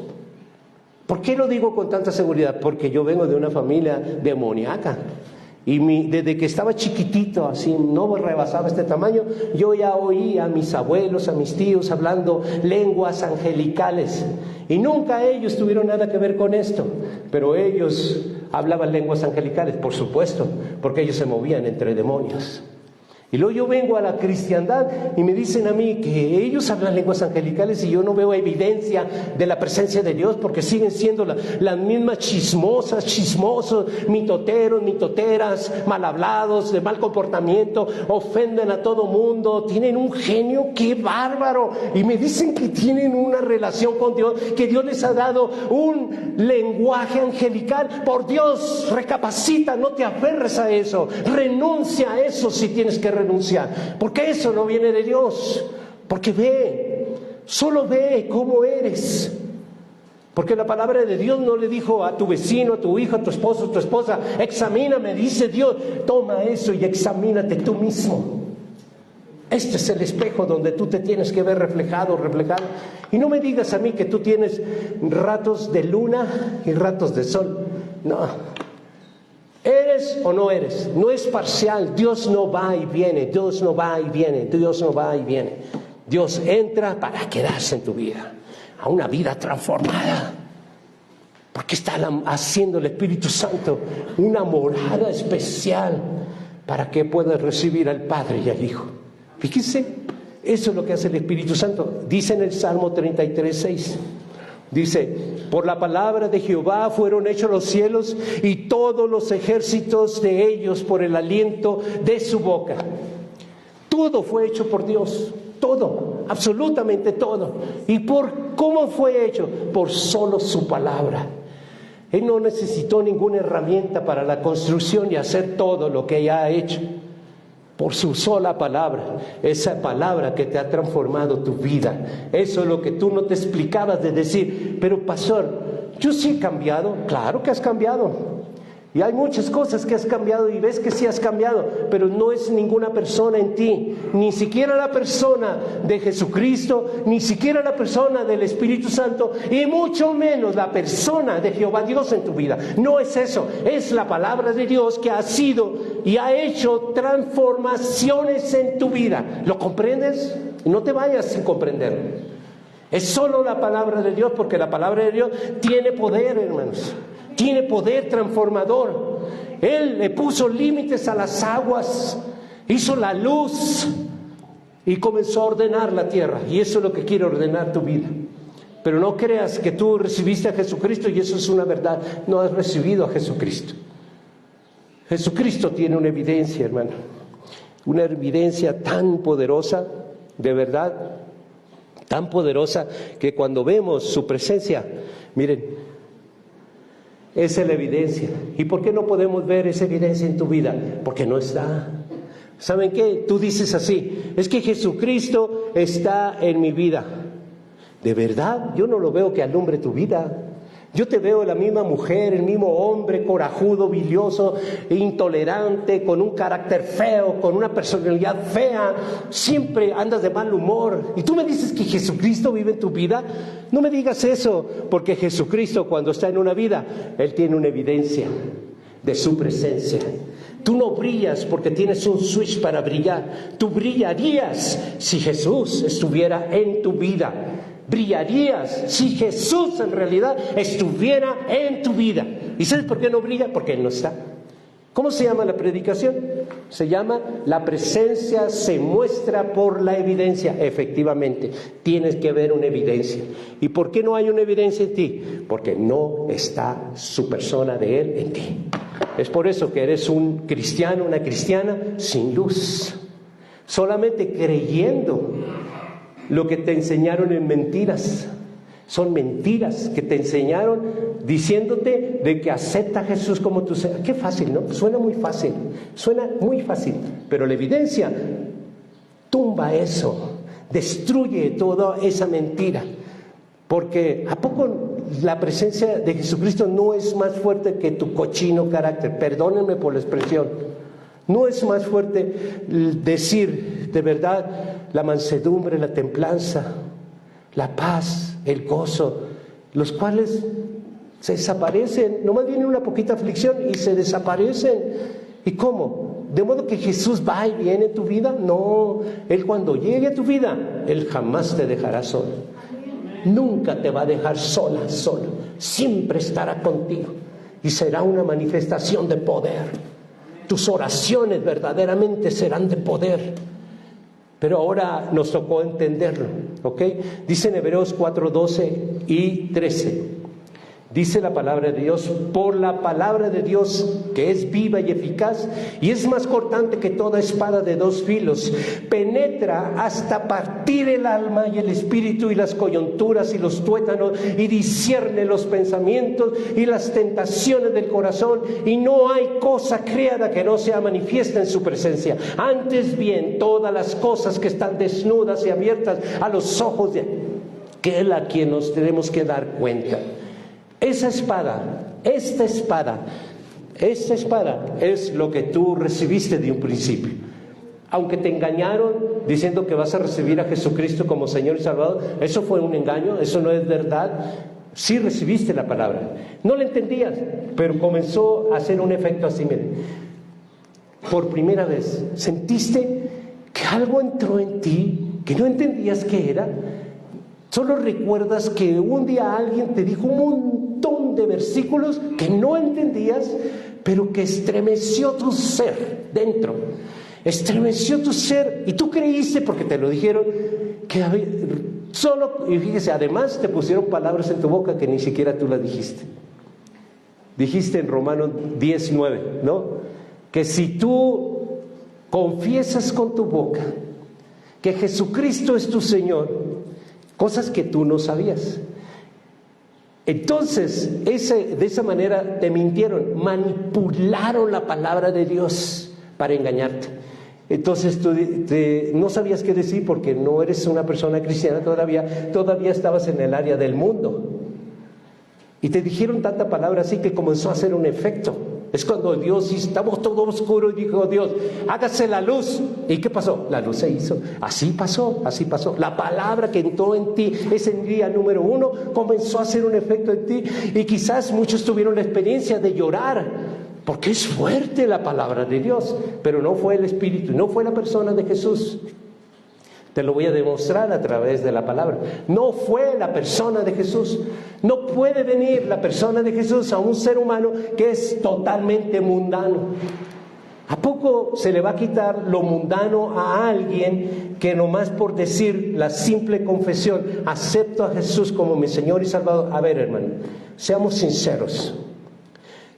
¿Por qué lo digo con tanta seguridad? Porque yo vengo de una familia demoníaca. Y desde que estaba chiquitito, así no rebasaba este tamaño, yo ya oí a mis abuelos, a mis tíos hablando lenguas angelicales. Y nunca ellos tuvieron nada que ver con esto, pero ellos hablaban lenguas angelicales, por supuesto, porque ellos se movían entre demonios. Y luego yo vengo a la cristiandad y me dicen a mí que ellos hablan lenguas angelicales y yo no veo evidencia de la presencia de Dios, porque siguen siendo las mismas chismosos, mitoteros, mitoteras, mal hablados, de mal comportamiento, ofenden a todo mundo, tienen un genio, ¡qué bárbaro! Y me dicen que tienen una relación con Dios, que Dios les ha dado un lenguaje angelical. Por Dios, recapacita, no te aferres a eso, renuncia a eso si tienes que renunciar, porque eso no viene de Dios. Porque solo ve cómo eres, porque la palabra de Dios no le dijo a tu vecino, a tu hijo, a tu esposo, a tu esposa, examíname, dice Dios. Toma eso y examínate tú mismo. Este es el espejo donde tú te tienes que ver reflejado. Y no me digas a mí que tú tienes ratos de luna y ratos de sol. No. ¿Eres o no eres? No es parcial. Dios no va y viene. Dios no va y viene. Dios no va y viene. Dios entra para quedarse en tu vida, a una vida transformada, porque está haciendo el Espíritu Santo una morada especial para que puedas recibir al Padre y al Hijo. Fíjense, eso es lo que hace el Espíritu Santo. Dice en el Salmo 33:6. Dice: por la palabra de Jehová fueron hechos los cielos y todos los ejércitos de ellos por el aliento de su boca. Todo fue hecho por Dios, todo, absolutamente todo. ¿Y por cómo fue hecho? Por solo su palabra. Él no necesitó ninguna herramienta para la construcción y hacer todo lo que ella ha hecho. por su sola palabra, esa palabra que te ha transformado tu vida. Eso es lo que tú no te explicabas de decir, pero pastor, yo sí he cambiado. Claro que has cambiado. Y hay muchas cosas que has cambiado y ves que sí has cambiado, pero no es ninguna persona en ti, ni siquiera la persona de Jesucristo, ni siquiera la persona del Espíritu Santo, y mucho menos la persona de Jehová Dios en tu vida. No es eso, es la palabra de Dios que ha sido y ha hecho transformaciones en tu vida. ¿Lo comprendes? No te vayas sin comprenderlo. Es solo la palabra de Dios, porque la palabra de Dios tiene poder, hermanos. Tiene poder transformador. Él le puso límites a las aguas, hizo la luz y comenzó a ordenar la tierra. Y eso es lo que quiere ordenar tu vida. Pero no creas que tú recibiste a Jesucristo y eso es una verdad. No has recibido a Jesucristo. Jesucristo tiene una evidencia, hermano. Una evidencia tan poderosa, de verdad, tan poderosa, que cuando vemos su presencia, miren, esa es la evidencia. ¿Y por qué no podemos ver esa evidencia en tu vida? Porque no está. ¿Saben qué? Tú dices así, es que Jesucristo está en mi vida. ¿De verdad? Yo no lo veo que alumbre tu vida. Yo te veo la misma mujer, el mismo hombre corajudo, bilioso, intolerante, con un carácter feo, con una personalidad fea, siempre andas de mal humor. Y tú me dices que Jesucristo vive en tu vida. No me digas eso, porque Jesucristo cuando está en una vida, Él tiene una evidencia de su presencia. Tú no brillas porque tienes un switch para brillar. Tú brillarías si Jesús estuviera en tu vida. Brillarías si Jesús en realidad estuviera en tu vida. ¿Y sabes por qué no brilla? Porque Él no está. ¿Cómo se llama la predicación? Se llama la presencia se muestra por la evidencia. Efectivamente, tienes que ver una evidencia. ¿Y por qué no hay una evidencia en ti? Porque no está su persona de Él en ti. Es por eso que eres un cristiano, una cristiana sin luz, solamente creyendo lo que te enseñaron en mentiras. Son mentiras que te enseñaron diciéndote de que acepta a Jesús como tu Señor. Qué fácil, ¿no? Suena muy fácil, pero la evidencia tumba eso, destruye toda esa mentira. Porque ¿a poco la presencia de Jesucristo no es más fuerte que tu cochino carácter? Perdónenme por la expresión. No es más fuerte decir de verdad la mansedumbre, la templanza, la paz, el gozo, los cuales se desaparecen. Nomás viene una poquita aflicción y se desaparecen. ¿Y cómo? ¿De modo que Jesús va y viene en tu vida? No, Él cuando llegue a tu vida, Él jamás te dejará solo. Nunca te va a dejar sola, solo. Siempre estará contigo y será una manifestación de poder. Tus oraciones verdaderamente serán de poder. Pero ahora nos tocó entenderlo, ¿ok? Dice en Hebreos 4:12 y 13. Dice la palabra de Dios, por la palabra de Dios que es viva y eficaz y es más cortante que toda espada de dos filos, penetra hasta partir el alma y el espíritu y las coyunturas y los tuétanos y discierne los pensamientos y las tentaciones del corazón, y no hay cosa creada que no sea manifiesta en su presencia. Antes bien, todas las cosas que están desnudas y abiertas a los ojos de aquel a quien nos tenemos que dar cuenta. Esa espada, esta espada es lo que tú recibiste de un principio. Aunque te engañaron diciendo que vas a recibir a Jesucristo como Señor y Salvador, eso fue un engaño, eso no es verdad. Sí recibiste la palabra, no la entendías, pero comenzó a hacer un efecto así. Miren, por primera vez sentiste que algo entró en ti que no entendías qué era. Solo recuerdas que un día alguien te dijo un montón de versículos que no entendías, pero que estremeció tu ser dentro. Estremeció tu ser y tú creíste, porque te lo dijeron, que había solo, y fíjese, además te pusieron palabras en tu boca que ni siquiera tú las dijiste. Dijiste en Romanos 10:9, ¿no? Que si tú confiesas con tu boca que Jesucristo es tu Señor, cosas que tú no sabías, entonces de esa manera te mintieron, manipularon la palabra de Dios para engañarte. Entonces tú no sabías qué decir porque no eres una persona cristiana todavía estabas en el área del mundo. Y te dijeron tanta palabra así que comenzó a hacer un efecto. Es cuando Dios, estamos todo oscuro, y dijo Dios, hágase la luz. ¿Y qué pasó? La luz se hizo. Así pasó. La palabra que entró en ti ese día número 1 comenzó a hacer un efecto en ti. Y quizás muchos tuvieron la experiencia de llorar, porque es fuerte la palabra de Dios. Pero no fue el Espíritu, no fue la persona de Jesús. Te lo voy a demostrar a través de la palabra. No fue la persona de Jesús. No puede venir la persona de Jesús a un ser humano que es totalmente mundano. ¿A poco se le va a quitar lo mundano a alguien que nomás por decir la simple confesión, acepto a Jesús como mi Señor y Salvador? A ver, hermano, seamos sinceros.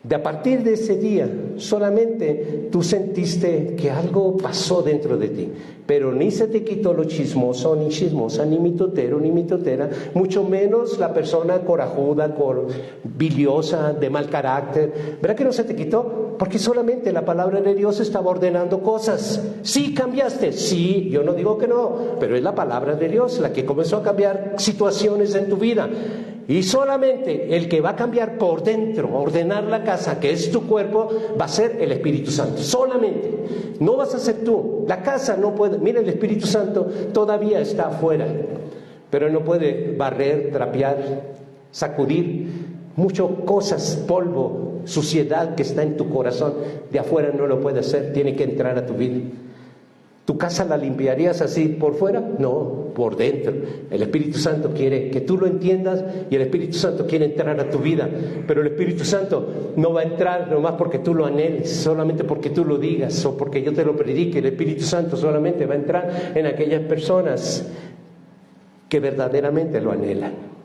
A partir de ese día, solamente tú sentiste que algo pasó dentro de ti, pero ni se te quitó lo chismoso, ni chismosa, ni mitotero, ni mitotera, mucho menos la persona corajuda, biliosa, de mal carácter. ¿Verdad que no se te quitó? Porque solamente la palabra de Dios estaba ordenando cosas. Sí cambiaste, sí, yo no digo que no, pero es la palabra de Dios la que comenzó a cambiar situaciones en tu vida. Y solamente el que va a cambiar por dentro, ordenar la casa, que es tu cuerpo, va a ser el Espíritu Santo. Solamente. No vas a ser tú. La casa no puede. Mira, el Espíritu Santo todavía está afuera, pero no puede barrer, trapear, sacudir. Muchas cosas, polvo, suciedad que está en tu corazón, de afuera no lo puede hacer. Tiene que entrar a tu vida. ¿Tu casa la limpiarías así por fuera? No, por dentro. El Espíritu Santo quiere que tú lo entiendas y el Espíritu Santo quiere entrar a tu vida. Pero el Espíritu Santo no va a entrar nomás porque tú lo anheles, solamente porque tú lo digas o porque yo te lo predique. El Espíritu Santo solamente va a entrar en aquellas personas que verdaderamente lo anhelan.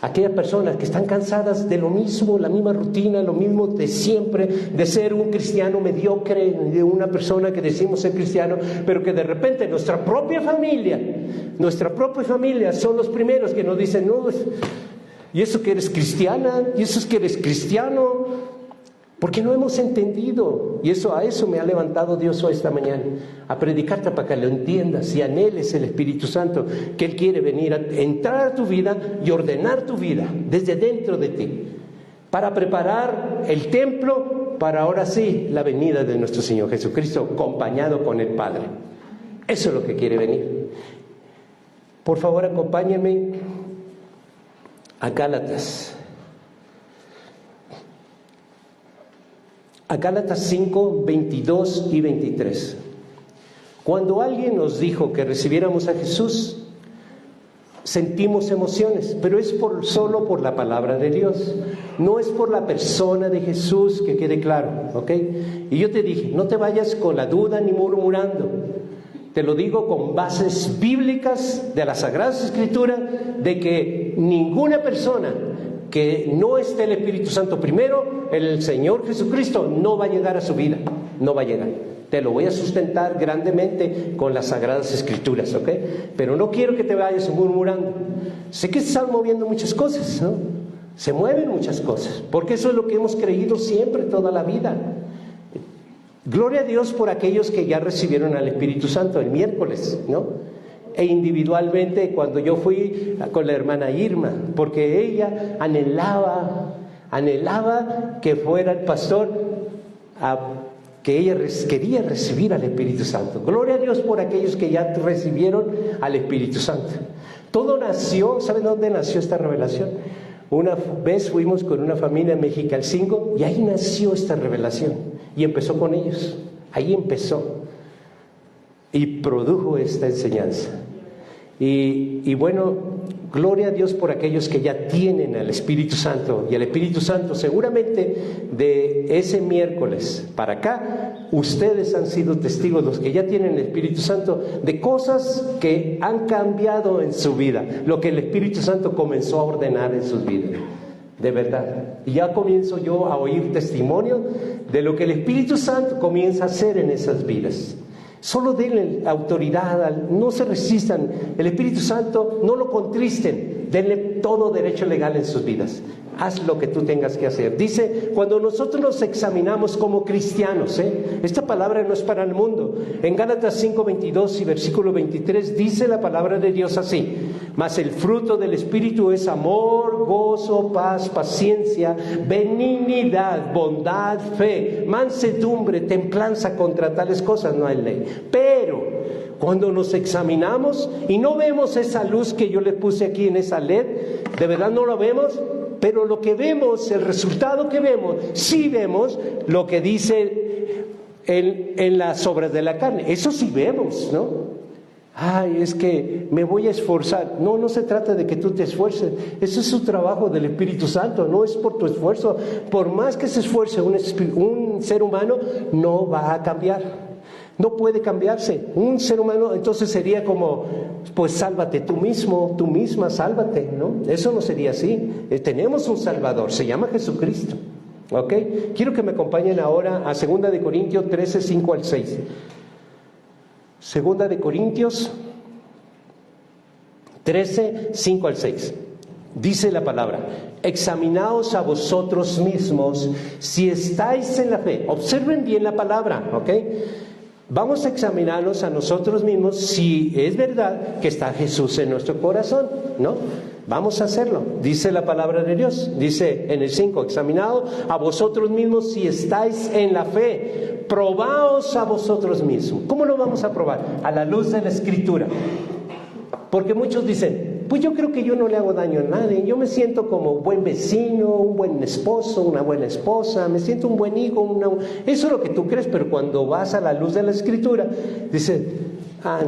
Aquellas personas que están cansadas de lo mismo, la misma rutina, lo mismo de siempre, de ser un cristiano mediocre, de una persona que decimos ser cristiano, pero que de repente nuestra propia familia son los primeros que nos dicen, no, y eso que eres cristiana, y eso es que eres cristiano, porque no hemos entendido. Y a eso me ha levantado Dios hoy esta mañana, a predicarte para que lo entiendas y anheles el Espíritu Santo, que Él quiere venir a entrar a tu vida y ordenar tu vida desde dentro de ti, para preparar el templo para ahora sí la venida de nuestro Señor Jesucristo, acompañado con el Padre. Eso es lo que quiere venir. Por favor, acompáñenme a Gálatas. A Gálatas 5, 22 y 23. Cuando alguien nos dijo que recibiéramos a Jesús, sentimos emociones, pero es solo por la palabra de Dios. No es por la persona de Jesús, que quede claro, ¿ok? Y yo te dije, no te vayas con la duda ni murmurando. Te lo digo con bases bíblicas de las Sagradas Escrituras, de que ninguna persona que no esté el Espíritu Santo primero, el Señor Jesucristo, no va a llegar a su vida, no va a llegar. Te lo voy a sustentar grandemente con las Sagradas Escrituras, ¿ok? Pero no quiero que te vayas murmurando. Sé que se están moviendo muchas cosas, ¿no? Se mueven muchas cosas, porque eso es lo que hemos creído siempre, toda la vida. Gloria a Dios por aquellos que ya recibieron al Espíritu Santo el miércoles, ¿no? E individualmente cuando yo fui con la hermana Irma, porque ella anhelaba que fuera el pastor, que ella quería recibir al Espíritu Santo. Gloria a Dios por aquellos que ya recibieron al Espíritu Santo. Todo nació, ¿saben dónde nació esta revelación? Una vez fuimos con una familia en Mexicalcingo y ahí nació esta revelación y empezó con ellos, ahí empezó y produjo esta enseñanza. Y bueno, gloria a Dios por aquellos que ya tienen al Espíritu Santo. Y el Espíritu Santo seguramente de ese miércoles para acá, ustedes han sido testigos, los que ya tienen el Espíritu Santo, de cosas que han cambiado en su vida, lo que el Espíritu Santo comenzó a ordenar en sus vidas, de verdad. Y ya comienzo yo a oír testimonio de lo que el Espíritu Santo comienza a hacer en esas vidas. Solo denle autoridad, no se resistan. El Espíritu Santo no lo contristen, denle todo derecho legal en sus vidas. haz lo que tú tengas que hacer. Dice, cuando nosotros nos examinamos como cristianos, esta palabra no es para el mundo. En Gálatas 5:22 y versículo 23 dice la palabra de Dios así: mas el fruto del Espíritu es amor, gozo, paz, paciencia, benignidad, bondad, fe, mansedumbre, templanza. Contra tales cosas no hay ley. Pero cuando nos examinamos y no vemos esa luz que yo le puse aquí en esa LED, de verdad no lo vemos, pero lo que vemos, el resultado que vemos, sí vemos lo que dice en las obras de la carne. Eso sí vemos, ¿no? Ay, es que me voy a esforzar. No, no se trata de que tú te esfuerces. Eso es un trabajo del Espíritu Santo, no es por tu esfuerzo. Por más que se esfuerce un ser humano, no va a cambiar. No puede cambiarse. Un ser humano, entonces sería como, pues sálvate tú mismo, tú misma, sálvate, ¿no? Eso no sería así. Tenemos un Salvador, se llama Jesucristo. ¿Ok? Quiero que me acompañen ahora a 2 de Corintios 13, 5 al 6. 2 de Corintios 13, 5 al 6. Dice la palabra: examinaos a vosotros mismos si estáis en la fe. Observen bien la palabra, ¿ok? Vamos a examinarnos a nosotros mismos si es verdad que está Jesús en nuestro corazón, ¿no? Vamos a hacerlo. Dice la palabra de Dios, dice en el 5, examinaos a vosotros mismos si estáis en la fe. Probaos a vosotros mismos. ¿Cómo lo vamos a probar? A la luz de la Escritura. Porque muchos dicen, pues yo creo que yo no le hago daño a nadie, yo me siento como buen vecino, un buen esposo, una buena esposa, me siento un buen hijo, eso es lo que tú crees, pero cuando vas a la luz de la Escritura, dices,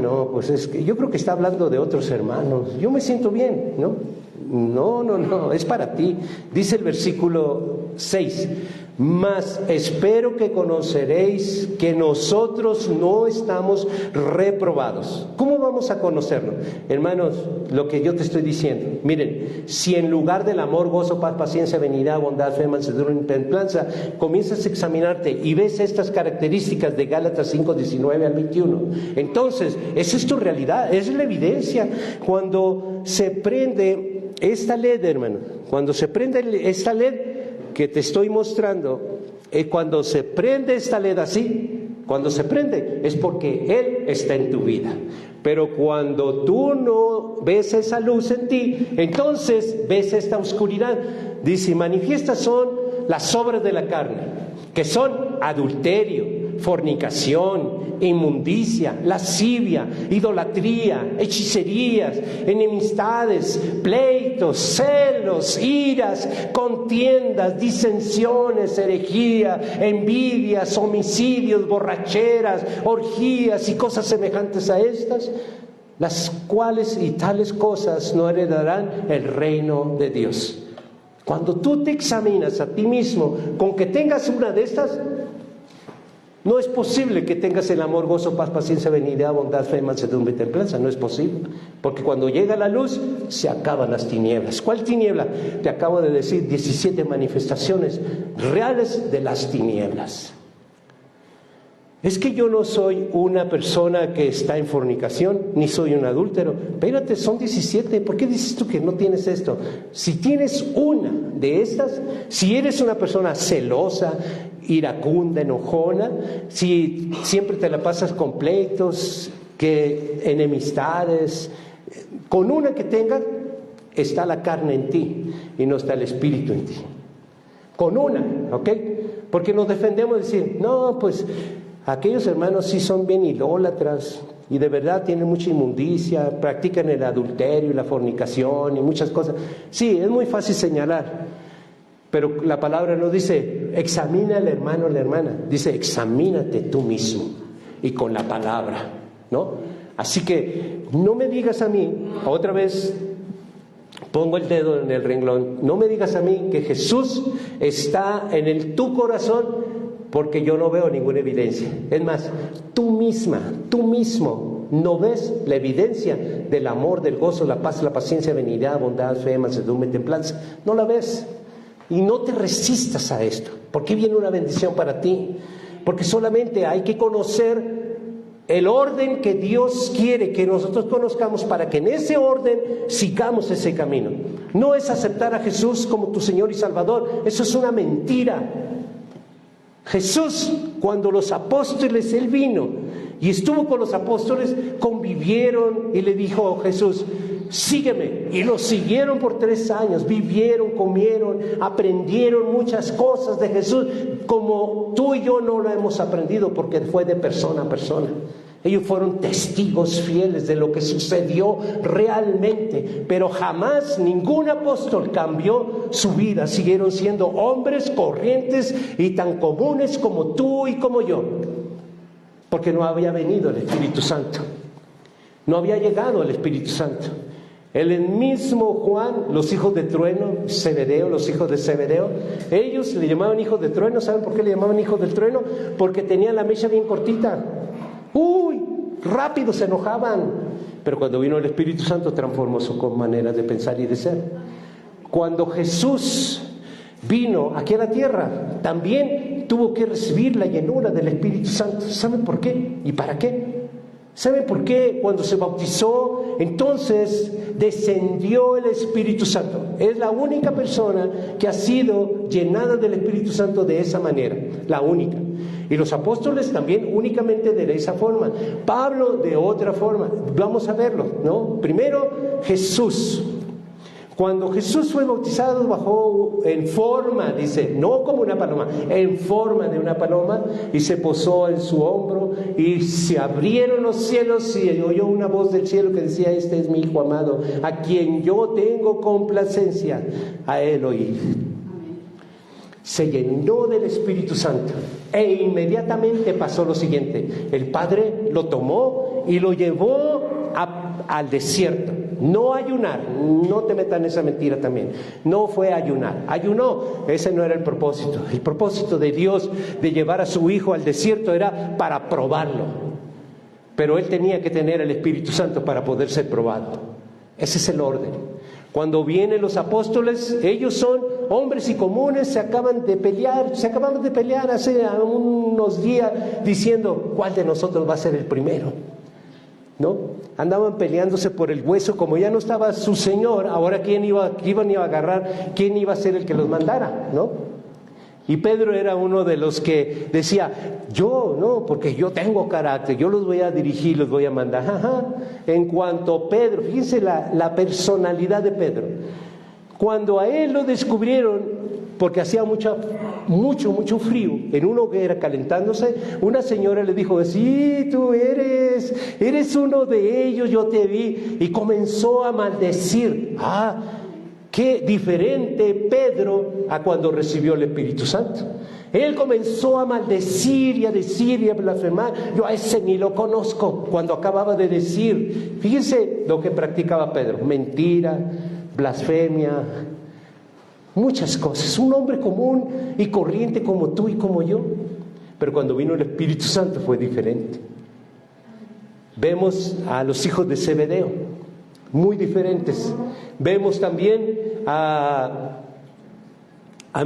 no, pues es que yo creo que está hablando de otros hermanos, yo me siento bien, ¿no? No, es para ti. Dice el versículo 6, mas espero que conoceréis que nosotros no estamos reprobados. ¿Cómo vamos a conocerlo? Hermanos, lo que yo te estoy diciendo, miren, si en lugar del amor, gozo, paz, paciencia, benignidad, bondad, fe, mansedumbre y templanza, comienzas a examinarte y ves estas características de Gálatas 5, 19 al 21, entonces, esa es tu realidad, es la evidencia. Cuando se prende esta LED, hermano, cuando se prende esta LED que te estoy mostrando, cuando se prende esta LED así, cuando se prende es porque Él está en tu vida. Pero cuando tú no ves esa luz en ti, entonces ves esta oscuridad. Dice, manifiestas son las obras de la carne, que son adulterio, fornicación, inmundicia, lascivia, idolatría, hechicerías, enemistades, pleitos, celos, iras, contiendas, disensiones, herejía, envidias, homicidios, borracheras, orgías y cosas semejantes a estas, las cuales y tales cosas no heredarán el reino de Dios. Cuando tú te examinas a ti mismo con que tengas una de estas, no es posible que tengas el amor, gozo, paz, paciencia, benignidad, bondad, fe, mansedumbre y templanza. No es posible. Porque cuando llega la luz, se acaban las tinieblas. ¿Cuál tiniebla? Te acabo de decir 17 manifestaciones reales de las tinieblas. Es que yo no soy una persona que está en fornicación, ni soy un adúltero. Espérate, son 17. ¿Por qué dices tú que no tienes esto? Si tienes una de estas, si eres una persona celosa, iracunda, enojona, si siempre te la pasas con pleitos, que enemistades, con una que tengas, está la carne en ti y no está el espíritu en ti. Con una, ¿ok? Porque nos defendemos de decir, no, pues aquellos hermanos sí son bien idólatras y de verdad tienen mucha inmundicia, practican el adulterio y la fornicación y muchas cosas. Sí, es muy fácil señalar. Pero la palabra no dice, examina al hermano o la hermana. Dice, examínate tú mismo. Y con la palabra, ¿no? Así que no me digas a mí, otra vez pongo el dedo en el renglón, no me digas a mí que Jesús está en tu corazón porque yo no veo ninguna evidencia. Es más, tú misma, tú mismo no ves la evidencia del amor, del gozo, la paz, la paciencia, benignidad, bondad, fe, mansedumbre, templanza. No la ves. Y no te resistas a esto, porque viene una bendición para ti. Porque solamente hay que conocer el orden que Dios quiere que nosotros conozcamos para que en ese orden sigamos ese camino. No es aceptar a Jesús como tu Señor y Salvador, eso es una mentira. Jesús, cuando los apóstoles, Él vino y estuvo con los apóstoles, convivieron y le dijo Jesús, sígueme. Y lo siguieron por 3 años, vivieron, comieron, aprendieron muchas cosas de Jesús, como tú y yo no lo hemos aprendido porque fue de persona a persona. Ellos fueron testigos fieles de lo que sucedió realmente, pero jamás ningún apóstol cambió su vida. Siguieron siendo hombres corrientes y tan comunes como tú y como yo, porque no había venido el Espíritu Santo, no había llegado el Espíritu Santo. El mismo Juan, los hijos de trueno, Zebedeo, los hijos de Zebedeo, ellos le llamaban hijos de trueno. ¿Saben por qué le llamaban hijos del trueno? Porque tenían la mecha bien cortita. Rápido se enojaban. Pero cuando vino el Espíritu Santo transformó su manera de pensar y de ser. Cuando Jesús vino aquí a la tierra, también tuvo que recibir la llenura del Espíritu Santo. ¿Saben por qué? ¿Y para qué? ¿Saben por qué? Cuando se bautizó, entonces descendió el Espíritu Santo. Es la única persona que ha sido llenada del Espíritu Santo de esa manera, la única. Y los apóstoles también únicamente de esa forma. Pablo de otra forma. Vamos a verlo, ¿no? Primero, Jesús. Cuando Jesús fue bautizado, bajó en forma, dice, no como una paloma, en forma de una paloma, y se posó en su hombro, y se abrieron los cielos, y oyó una voz del cielo que decía, este es mi Hijo amado, a quien yo tengo complacencia, a él oír. Se llenó del Espíritu Santo, e inmediatamente pasó lo siguiente, el Padre lo tomó y lo llevó al desierto. No ayunar, no te metan en esa mentira también. No fue ayunar, ayunó, ese no era el propósito. El propósito de Dios de llevar a su Hijo al desierto era para probarlo. Pero Él tenía que tener el Espíritu Santo para poder ser probado. Ese es el orden. Cuando vienen los apóstoles, ellos son hombres y comunes, se acaban de pelear hace unos días diciendo, ¿cuál de nosotros va a ser el primero? ¿No? Andaban peleándose por el hueso, como ya no estaba su Señor, ahora quién iba a agarrar, quién iba a ser el que los mandara, ¿no? Y Pedro era uno de los que decía, yo no, porque yo tengo carácter, yo los voy a dirigir, los voy a mandar. Ajá. En cuanto a Pedro, fíjense la personalidad de Pedro. Cuando a él lo descubrieron, porque hacía mucho frío, en una hoguera calentándose, una señora le dijo, sí, tú eres uno de ellos, yo te vi, y comenzó a maldecir. Qué diferente Pedro a cuando recibió el Espíritu Santo. Él comenzó a maldecir y a decir y a blasfemar. Yo a ese ni lo conozco, cuando acababa de decir. Fíjense lo que practicaba Pedro: mentira, blasfemia, muchas cosas. Un hombre común y corriente como tú y como yo. Pero cuando vino el Espíritu Santo fue diferente. Vemos a los hijos de Zebedeo, muy diferentes. Vemos también a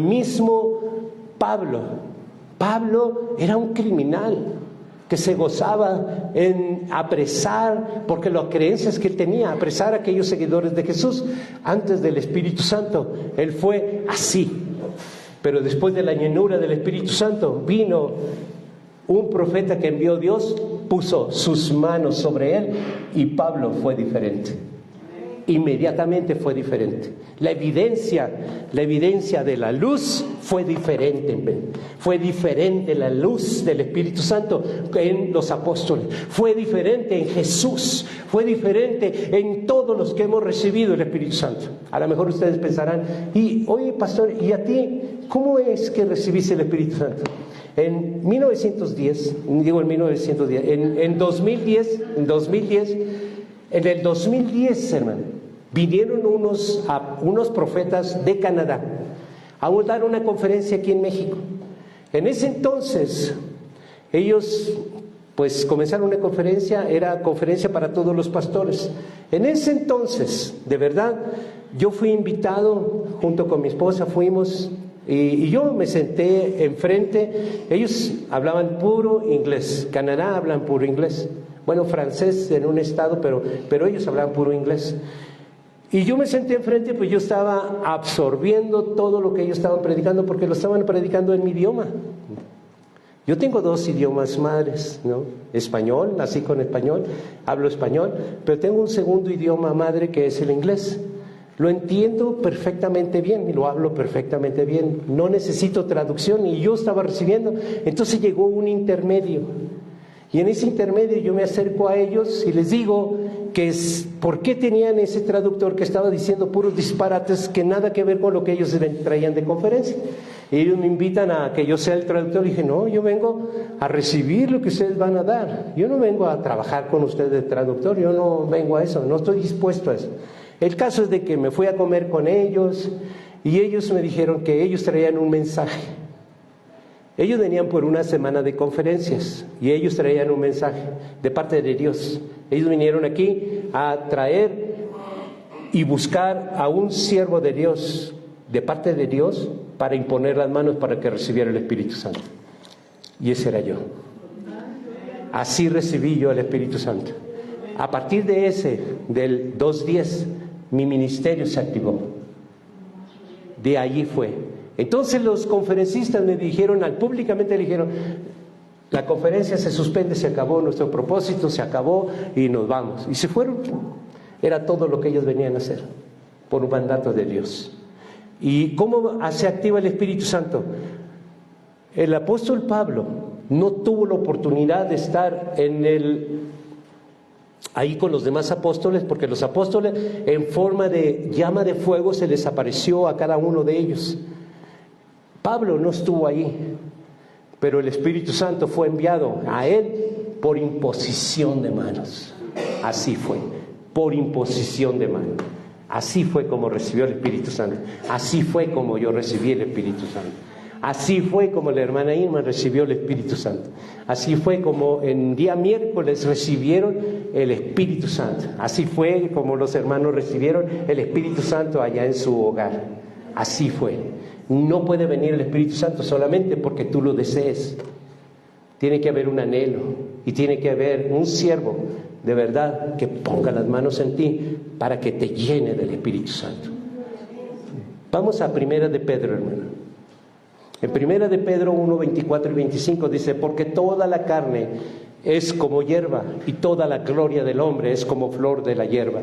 mismo Pablo. Pablo era un criminal que se gozaba en apresar, porque las creencias que él tenía, apresar a aquellos seguidores de Jesús. Antes del Espíritu Santo, él fue así. Pero después de la llenura del Espíritu Santo, vino un profeta que envió Dios, puso sus manos sobre él y Pablo fue diferente. Inmediatamente fue diferente. La evidencia de la luz fue diferente. Fue diferente la luz del Espíritu Santo en los apóstoles. Fue diferente en Jesús. Fue diferente en todos los que hemos recibido el Espíritu Santo. A lo mejor ustedes pensarán, oye pastor, ¿y a ti cómo es que recibiste el Espíritu Santo? En 2010, en el 2010, hermano, vinieron unos profetas de Canadá a dar una conferencia aquí en México. En ese entonces, ellos pues comenzaron una conferencia, era conferencia para todos los pastores. En ese entonces, de verdad, yo fui invitado, junto con mi esposa fuimos, Y yo me senté enfrente. Ellos hablaban puro inglés. Canadá hablan puro inglés. Bueno, francés en un estado, pero ellos hablaban puro inglés. Y yo me senté enfrente, pues yo estaba absorbiendo todo lo que ellos estaban predicando, porque lo estaban predicando en mi idioma. Yo tengo 2 idiomas madres, ¿no? Español, nací con español, hablo español, pero tengo un segundo idioma madre que es el inglés. Lo entiendo perfectamente bien y lo hablo perfectamente bien. No necesito traducción y yo estaba recibiendo. Entonces llegó un intermedio. Y en ese intermedio yo me acerco a ellos y les digo que por qué tenían ese traductor que estaba diciendo puros disparates que nada que ver con lo que ellos traían de conferencia. Y ellos me invitan a que yo sea el traductor. Y dije, no, yo vengo a recibir lo que ustedes van a dar. Yo no vengo a trabajar con ustedes de traductor, yo no vengo a eso, no estoy dispuesto a eso. El caso es de que me fui a comer con ellos y ellos me dijeron que ellos traían un mensaje. Ellos venían por una semana de conferencias y ellos traían un mensaje de parte de Dios. Ellos vinieron aquí a traer y buscar a un siervo de Dios, de parte de Dios, para imponer las manos para que recibiera el Espíritu Santo. Y ese era yo. Así recibí yo el Espíritu Santo. A partir de del 2:10, mi ministerio se activó. De allí fue. Entonces los conferencistas me dijeron, públicamente le dijeron, la conferencia se suspende, se acabó, nuestro propósito se acabó y nos vamos. Y se fueron. Era todo lo que ellos venían a hacer, por un mandato de Dios. ¿Y cómo se activa el Espíritu Santo? El apóstol Pablo no tuvo la oportunidad de estar ahí con los demás apóstoles, porque los apóstoles en forma de llama de fuego se les apareció a cada uno de ellos. Pablo no estuvo ahí, pero el Espíritu Santo fue enviado a él por imposición de manos. Así fue, por imposición de manos. Así fue como recibió el Espíritu Santo. Así fue como yo recibí el Espíritu Santo. Así fue como la hermana Irma recibió el Espíritu Santo. Así fue como en día miércoles recibieron el Espíritu Santo. Así fue como los hermanos recibieron el Espíritu Santo allá en su hogar. Así fue. No puede venir el Espíritu Santo solamente porque tú lo desees. Tiene que haber un anhelo y tiene que haber un siervo de verdad que ponga las manos en ti para que te llene del Espíritu Santo. Vamos a Primera de Pedro, hermano. En Primera de Pedro 1, 24 y 25 dice, porque toda la carne es como hierba y toda la gloria del hombre es como flor de la hierba.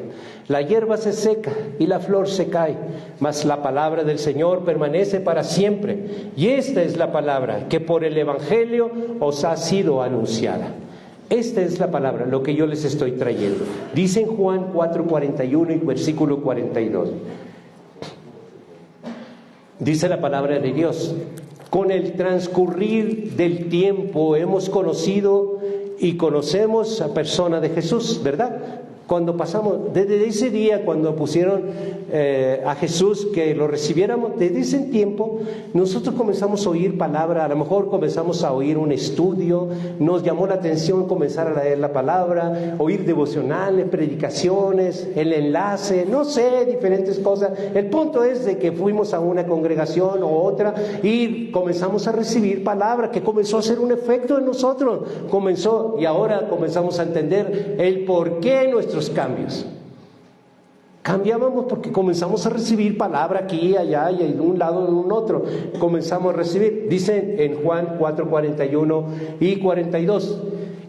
La hierba se seca y la flor se cae, mas la palabra del Señor permanece para siempre. Y esta es la palabra que por el Evangelio os ha sido anunciada. Esta es la palabra, lo que yo les estoy trayendo. Dice en Juan 4:41 y versículo 42. Dice la palabra de Dios, con el transcurrir del tiempo hemos conocido y conocemos a persona de Jesús, ¿verdad? Cuando pasamos, desde ese día cuando pusieron a Jesús que lo recibiéramos, desde ese tiempo nosotros comenzamos a oír palabra, a lo mejor comenzamos a oír un estudio, nos llamó la atención comenzar a leer la palabra, oír devocionales, predicaciones, el enlace, no sé, diferentes cosas. El punto es de que fuimos a una congregación o otra y comenzamos a recibir palabra que comenzó a hacer un efecto en nosotros, y ahora comenzamos a entender el por qué nuestros cambios. Cambiábamos porque comenzamos a recibir palabra aquí, allá y de un lado en un otro. Comenzamos a recibir, dice en Juan 4:41 y 42,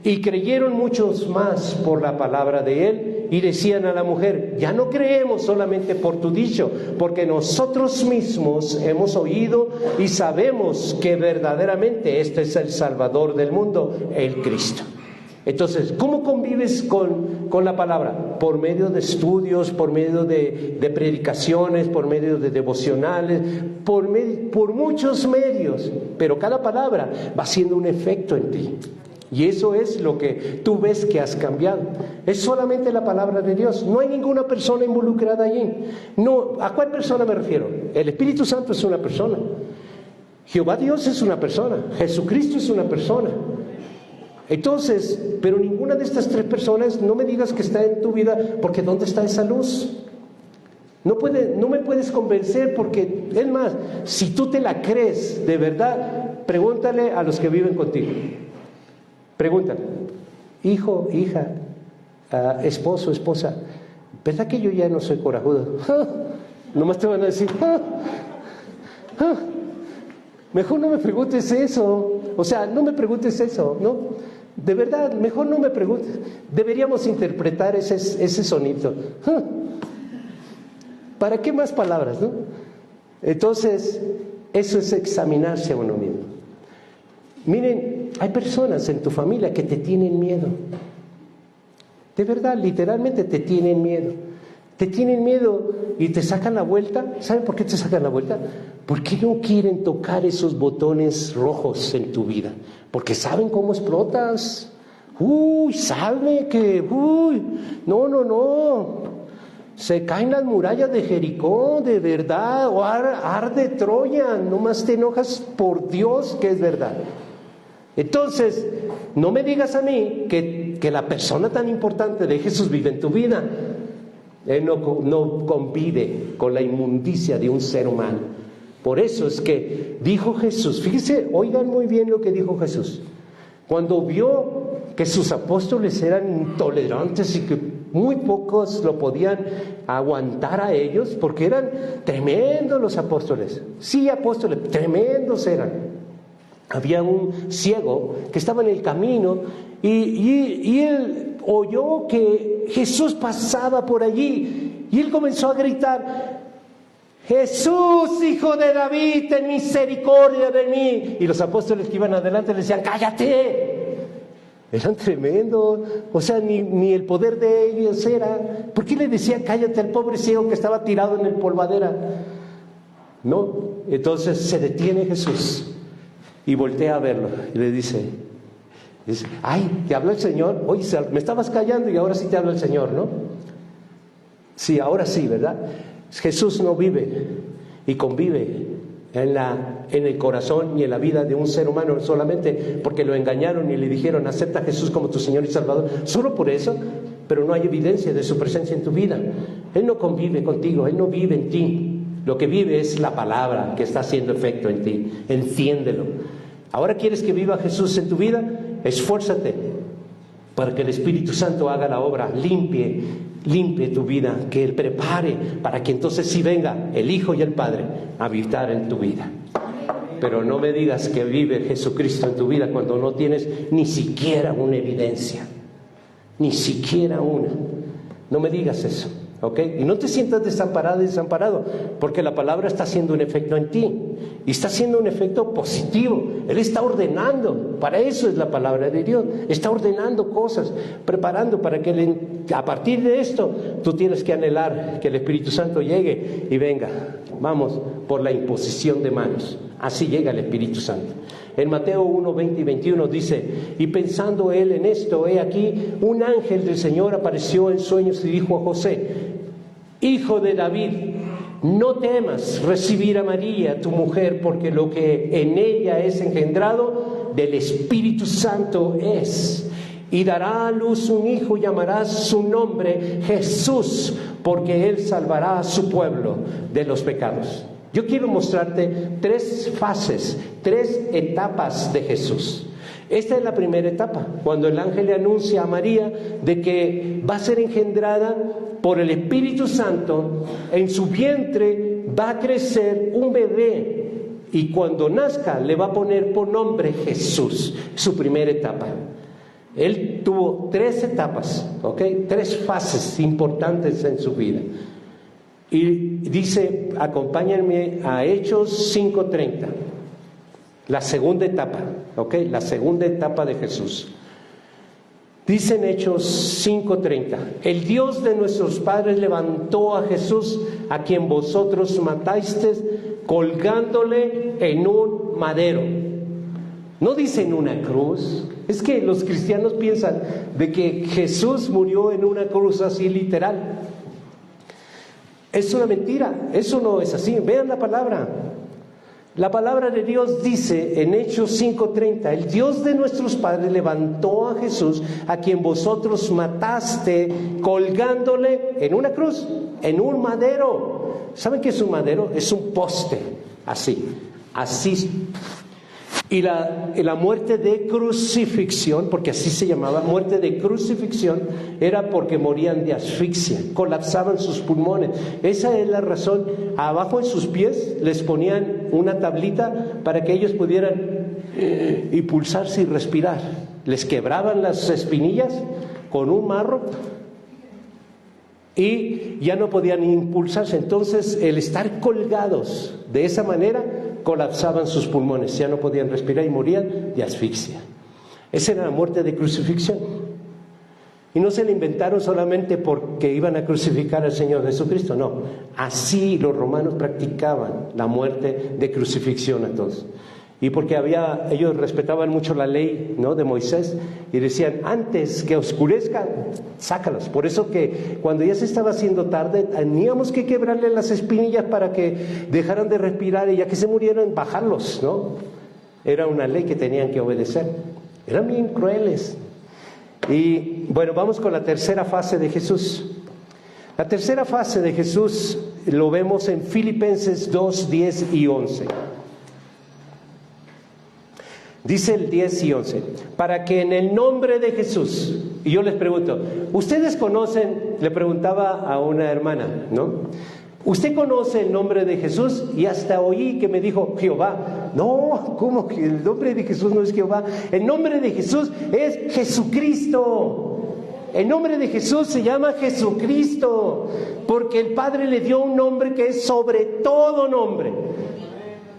y creyeron muchos más por la palabra de él y decían a la mujer, ya no creemos solamente por tu dicho, porque nosotros mismos hemos oído y sabemos que verdaderamente este es el Salvador del mundo, el Cristo. Entonces, ¿cómo convives con la palabra? Por medio de estudios, por medio de predicaciones, por medio de devocionales, por muchos medios, pero cada palabra va haciendo un efecto en ti. Y eso es lo que tú ves que has cambiado. Es solamente la palabra de Dios. No hay ninguna persona involucrada allí. No, ¿a cuál persona me refiero? El Espíritu Santo es una persona. Jehová Dios es una persona. Jesucristo es una persona. Entonces, pero ninguna de estas tres personas, no me digas que está en tu vida, porque ¿dónde está esa luz? No me puedes convencer porque, es más, si tú te la crees de verdad, pregúntale a los que viven contigo. Pregúntale, hijo, hija, esposo, esposa, ¿verdad que yo ya no soy corajudo? Nomás te van a decir, mejor no me preguntes eso. O sea, no me preguntes eso, ¿no? De verdad, mejor no me preguntes. Deberíamos interpretar ese sonido. ¿Para qué más palabras, no? Entonces, eso es examinarse a uno mismo. Miren, hay personas en tu familia que te tienen miedo. De verdad, literalmente te tienen miedo. Te tienen miedo y te sacan la vuelta. ¿Saben por qué te sacan la vuelta? Porque no quieren tocar esos botones rojos en tu vida. Porque saben cómo explotas. Sabe que, no. Se caen las murallas de Jericó, de verdad, o arde Troya, nomás te enojas por Dios que es verdad. Entonces, no me digas a mí que la persona tan importante de Jesús vive en tu vida. Él no convive con la inmundicia de un ser humano. Por eso es que dijo Jesús, fíjense, oigan muy bien lo que dijo Jesús. Cuando vio que sus apóstoles eran intolerantes y que muy pocos lo podían aguantar a ellos, porque eran tremendos los apóstoles. Sí, apóstoles, tremendos eran. Había un ciego que estaba en el camino y él oyó que Jesús pasaba por allí y él comenzó a gritar: Jesús, hijo de David, ten misericordia de mí. Y los apóstoles que iban adelante le decían: cállate. Eran tremendos, o sea, ni el poder de ellos era. ¿Por qué le decía cállate al pobre ciego que estaba tirado en el polvadera? No, entonces se detiene Jesús y voltea a verlo y le dice: ay, ¿te habló el Señor? Oye, me estabas callando y ahora sí te habla el Señor, ¿no? Sí, ahora sí, ¿verdad? Jesús no vive y convive en el corazón y en la vida de un ser humano solamente porque lo engañaron y le dijeron: acepta a Jesús como tu Señor y Salvador. Solo por eso, pero no hay evidencia de su presencia en tu vida. Él no convive contigo, Él no vive en ti. Lo que vive es la palabra que está haciendo efecto en ti. Enciéndelo. Ahora quieres que viva Jesús en tu vida, esfuérzate para que el Espíritu Santo haga la obra, limpie tu vida, que Él prepare para que entonces sí venga el Hijo y el Padre a habitar en tu vida. Pero no me digas que vive Jesucristo en tu vida cuando no tienes ni siquiera una evidencia, ni siquiera una. No me digas eso, ¿ok? Y no te sientas desamparado, porque la palabra está haciendo un efecto en ti y está haciendo un efecto positivo. Él está ordenando, para eso es la palabra de Dios. Está ordenando cosas, preparando para que a partir de esto tú tienes que anhelar que el Espíritu Santo llegue y venga. Vamos por la imposición de manos. Así llega el Espíritu Santo. En Mateo 1, 20 y 21 dice: y pensando él en esto, he aquí, un ángel del Señor apareció en sueños y dijo a José: hijo de David, no temas recibir a María, tu mujer, porque lo que en ella es engendrado del Espíritu Santo es. Y dará a luz un hijo y llamarás su nombre Jesús, porque él salvará a su pueblo de los pecados. Yo quiero mostrarte 3 fases, 3 etapas de Jesús. Esta es la primera etapa, cuando el ángel le anuncia a María de que va a ser engendrada por el Espíritu Santo. En su vientre va a crecer un bebé y cuando nazca le va a poner por nombre Jesús. Su primera etapa. Él tuvo 3 etapas, ¿ok? 3 fases importantes en su vida. Y dice, acompáñenme a Hechos 5:30, la segunda etapa, ¿ok? La segunda etapa de Jesús. Dice en Hechos 5:30: el Dios de nuestros padres levantó a Jesús, a quien vosotros matasteis, colgándole en un madero. No dice en una cruz. Es que los cristianos piensan de que Jesús murió en una cruz así literal. Es una mentira, eso no es así. Vean la palabra. La palabra de Dios dice en Hechos 5:30, el Dios de nuestros padres levantó a Jesús, a quien vosotros mataste, colgándole en una cruz, en un madero. ¿Saben qué es un madero? Es un poste, así. Y la muerte de crucifixión, porque así se llamaba, muerte de crucifixión, era porque morían de asfixia, colapsaban sus pulmones. Esa es la razón. Abajo en sus pies les ponían una tablita para que ellos pudieran impulsarse y respirar. Les quebraban las espinillas con un marro y ya no podían impulsarse. Entonces, el estar colgados de esa manera, colapsaban sus pulmones, ya no podían respirar y morían de asfixia. Esa era la muerte de crucifixión. Y no se la inventaron solamente porque iban a crucificar al Señor Jesucristo, no. Así los romanos practicaban la muerte de crucifixión a todos. Y porque ellos respetaban mucho la ley, ¿no?, de Moisés, y decían, antes que oscurezca, sácalos. Por eso que cuando ya se estaba haciendo tarde, teníamos que quebrarle las espinillas para que dejaran de respirar, y ya que se murieran, bajarlos, ¿no? Era una ley que tenían que obedecer. Eran bien crueles. Y bueno, vamos con la tercera fase de Jesús. La tercera fase de Jesús lo vemos en Filipenses 2, 10 y 11. Dice el 10 y 11, para que en el nombre de Jesús, y yo les pregunto, ¿ustedes conocen? Le preguntaba a una hermana, ¿no? ¿Usted conoce el nombre de Jesús? Y hasta oí que me dijo Jehová. No, ¿cómo que el nombre de Jesús no es Jehová? El nombre de Jesús es Jesucristo. El nombre de Jesús se llama Jesucristo, porque el Padre le dio un nombre que es sobre todo nombre.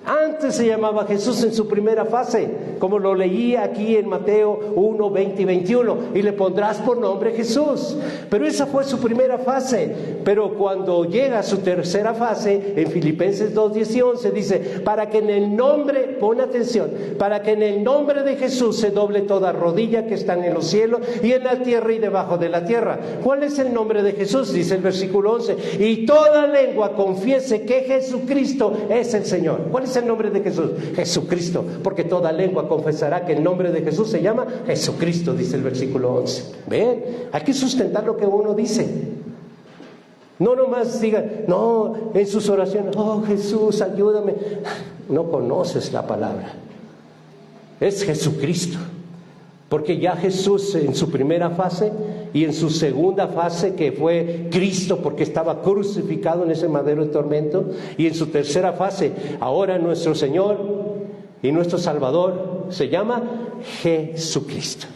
Antes se llamaba Jesús en su primera fase, como lo leí aquí en Mateo 1, 20 y 21, y le pondrás por nombre Jesús. Pero esa fue su primera fase. Pero cuando llega a su tercera fase, en Filipenses 2, 10 y 11, dice, para que en el nombre, pon atención, para que en el nombre de Jesús se doble toda rodilla que están en los cielos y en la tierra y debajo de la tierra. ¿Cuál es el nombre de Jesús? Dice el versículo 11, y toda lengua confiese que Jesucristo es el Señor. ¿Cuál es el nombre de Jesús? Jesucristo, porque toda lengua confesará que el nombre de Jesús se llama Jesucristo, dice el versículo 11. ¿Ven? Hay que sustentar lo que uno dice. No nomás diga, no, en sus oraciones, oh Jesús, ayúdame. No conoces la palabra. Es Jesucristo. Porque ya Jesús en su primera fase y en su segunda fase, que fue Cristo porque estaba crucificado en ese madero de tormento, y en su tercera fase, ahora nuestro Señor y nuestro Salvador se llama Jesucristo.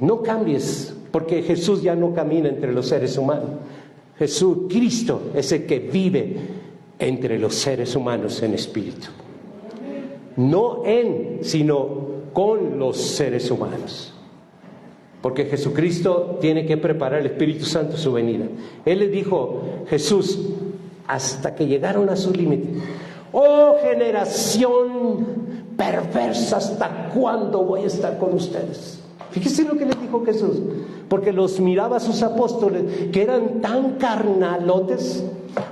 No cambies, porque Jesús ya no camina entre los seres humanos. Jesucristo es el que vive entre los seres humanos en espíritu. No en, sino con los seres humanos. Porque Jesucristo tiene que preparar el Espíritu Santo su venida. Él le dijo, Jesús, hasta que llegaron a su límite, oh generación perversa, ¿hasta cuándo voy a estar con ustedes? Fíjese lo que le dijo Jesús, porque los miraba a sus apóstoles, que eran tan carnalotes,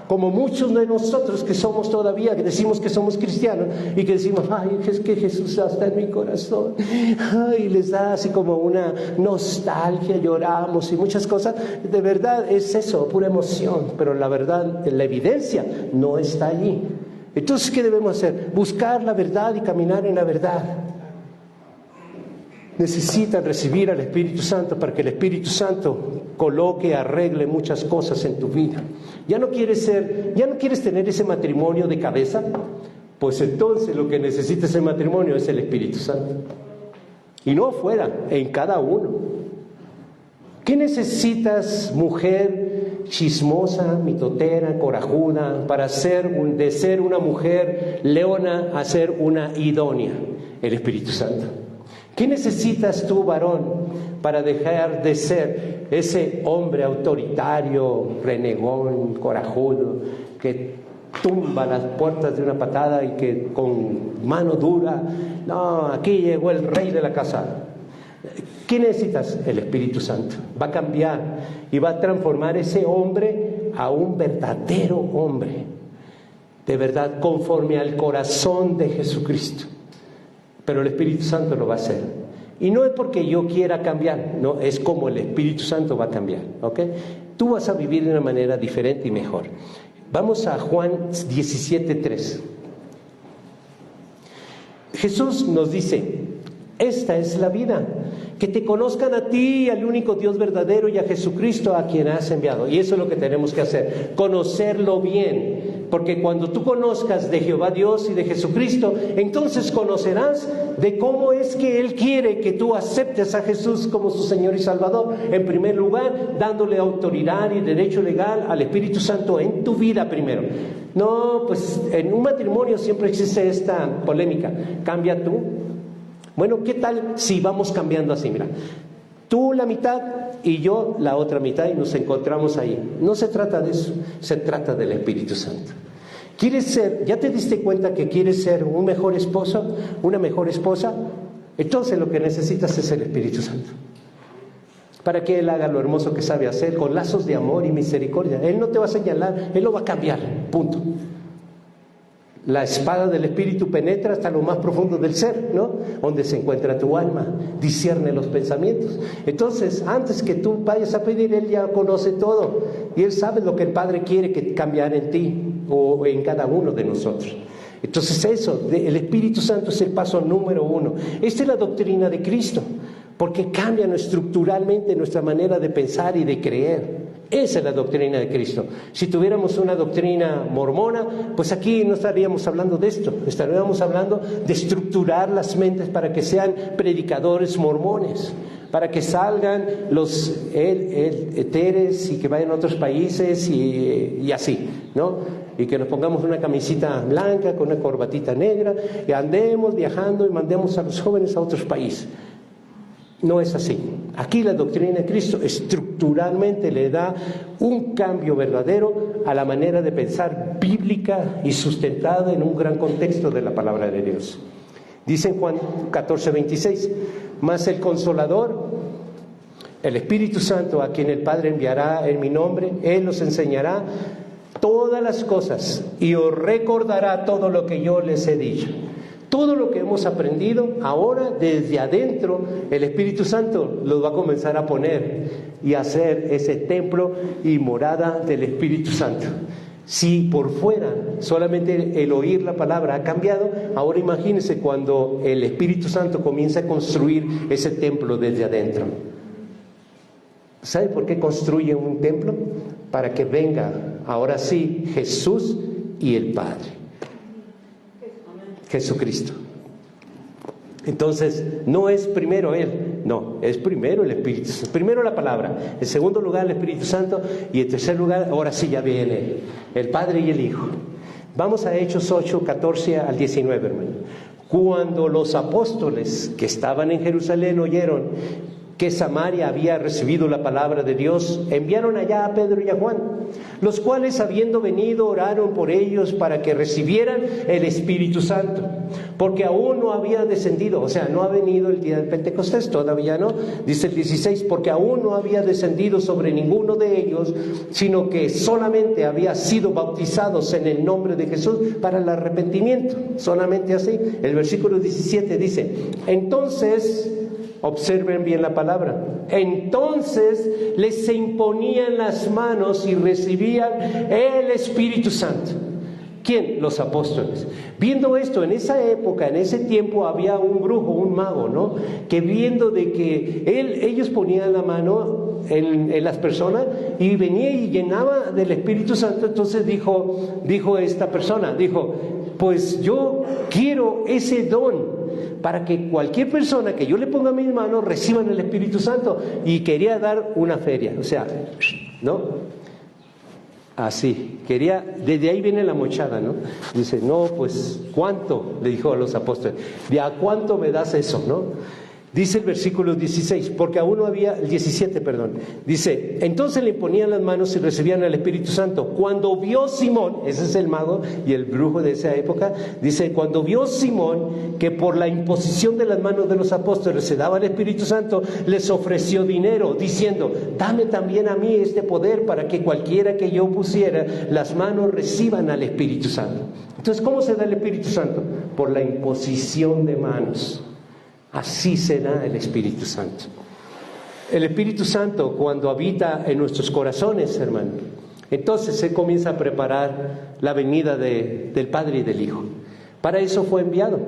como muchos de nosotros que somos todavía, que decimos que somos cristianos, y que decimos, ay, es que Jesús está en mi corazón, ay, les da así como una nostalgia, lloramos y muchas cosas. De verdad es eso, pura emoción, pero la verdad, la evidencia no está allí. Entonces, ¿qué debemos hacer? Buscar la verdad y caminar en la verdad. Necesitan recibir al Espíritu Santo para que el Espíritu Santo coloque, arregle muchas cosas en tu vida. ¿Ya no quieres tener ese matrimonio de cabeza? Pues entonces lo que necesita ese matrimonio es el Espíritu Santo. Y no afuera, en cada uno. ¿Qué necesitas, mujer chismosa, mitotera, corajuda, para de ser una mujer leona a ser una idónea? El Espíritu Santo. ¿Qué necesitas tú, varón, para dejar de ser ese hombre autoritario, renegón, corajudo, que tumba las puertas de una patada y que con mano dura, no, aquí llegó el rey de la casa? ¿Qué necesitas? El Espíritu Santo. Va a cambiar y va a transformar ese hombre a un verdadero hombre. de verdad, conforme al corazón de Jesucristo. Pero el Espíritu Santo lo va a hacer. Y no es porque yo quiera cambiar, no, es como el Espíritu Santo va a cambiar, ¿ok? Tú vas a vivir de una manera diferente y mejor. Vamos a Juan 17:3. Jesús nos dice: esta es la vida, que te conozcan a ti, al único Dios verdadero, y a Jesucristo a quien has enviado. Y eso es lo que tenemos que hacer, conocerlo bien, porque cuando tú conozcas de Jehová Dios y de Jesucristo, entonces conocerás de cómo es que Él quiere que tú aceptes a Jesús como su Señor y Salvador. En primer lugar, dándole autoridad y derecho legal al Espíritu Santo en tu vida primero. No, pues en un matrimonio siempre existe esta polémica: ¿cambia tú? Bueno, ¿qué tal si vamos cambiando así? Mira, tú la mitad y yo la otra mitad, y nos encontramos ahí. No se trata de eso, se trata del Espíritu Santo. ¿Quieres ser, ya te diste cuenta que quieres ser un mejor esposo, una mejor esposa? Entonces lo que necesitas es el Espíritu Santo, para que Él haga lo hermoso que sabe hacer, con lazos de amor y misericordia. Él no te va a señalar, Él lo va a cambiar, punto. La espada del Espíritu penetra hasta lo más profundo del ser, ¿no? Donde se encuentra tu alma, discierne los pensamientos. Entonces, antes que tú vayas a pedir, Él ya conoce todo. Y Él sabe lo que el Padre quiere que cambiar en ti o en cada uno de nosotros. Entonces el Espíritu Santo es el paso número 1. Esta es la doctrina de Cristo, porque cambia estructuralmente nuestra manera de pensar y de creer. Esa es la doctrina de Cristo. Si tuviéramos una doctrina mormona, pues aquí no estaríamos hablando de esto. Estaríamos hablando de estructurar las mentes para que sean predicadores mormones, para que salgan los eteres y que vayan a otros países y así, ¿no? Y que nos pongamos una camisita blanca con una corbatita negra y andemos viajando y mandemos a los jóvenes a otros países. No es así. Aquí la doctrina de Cristo estructuralmente le da un cambio verdadero a la manera de pensar bíblica y sustentada en un gran contexto de la palabra de Dios. Dice en Juan 14:26: mas el Consolador, el Espíritu Santo, a quien el Padre enviará en mi nombre, Él os enseñará todas las cosas y os recordará todo lo que yo les he dicho. Todo lo que hemos aprendido ahora desde adentro, el Espíritu Santo lo va a comenzar a poner y a hacer ese templo y morada del Espíritu Santo. Si por fuera solamente el oír la palabra ha cambiado, ahora imagínense cuando el Espíritu Santo comienza a construir ese templo desde adentro. ¿Sabe por qué construye un templo? Para que venga ahora sí Jesús y el Padre. Jesucristo. Entonces, no es primero Él, no, es primero el Espíritu Santo. Primero la palabra, en segundo lugar el Espíritu Santo, y en tercer lugar, ahora sí ya viene el Padre y el Hijo. Vamos a Hechos 8, 14 al 19, hermano. Cuando los apóstoles que estaban en Jerusalén oyeron que Samaria había recibido la palabra de Dios, enviaron allá a Pedro y a Juan, los cuales, habiendo venido, oraron por ellos para que recibieran el Espíritu Santo, porque aún no había descendido, o sea, no ha venido el día del Pentecostés, todavía no, dice el 16, porque aún no había descendido sobre ninguno de ellos, sino que solamente había sido bautizados en el nombre de Jesús para el arrepentimiento, solamente así. El versículo 17 dice: entonces, observen bien la palabra, entonces les se imponían las manos y recibían el Espíritu Santo. ¿Quién? Los apóstoles. Viendo esto, en esa época, en ese tiempo, había un brujo, un mago, ¿no? Que viendo de que ellos ponían la mano en las personas y venía y llenaba del Espíritu Santo, entonces dijo esta persona, pues yo quiero ese don para que cualquier persona que yo le ponga mis manos reciban el Espíritu Santo. Y quería dar una feria, o sea, ¿no? Así, desde ahí viene la mochada, ¿no? Dice, no, pues, ¿cuánto? Le dijo a los apóstoles, ¿de a cuánto me das eso, no? Dice el versículo 16, porque aún no había, el 17, perdón, dice, entonces le imponían las manos y recibían el Espíritu Santo. Cuando vio Simón, ese es el mago y el brujo de esa época, dice, cuando vio Simón que por la imposición de las manos de los apóstoles se daba el Espíritu Santo, les ofreció dinero, diciendo, dame también a mí este poder para que cualquiera que yo pusiera las manos reciban al Espíritu Santo. Entonces, ¿cómo se da el Espíritu Santo? Por la imposición de manos. Así se da el Espíritu Santo. El Espíritu Santo, cuando habita en nuestros corazones, hermano, entonces se comienza a preparar la venida del Padre y del Hijo. Para eso fue enviado,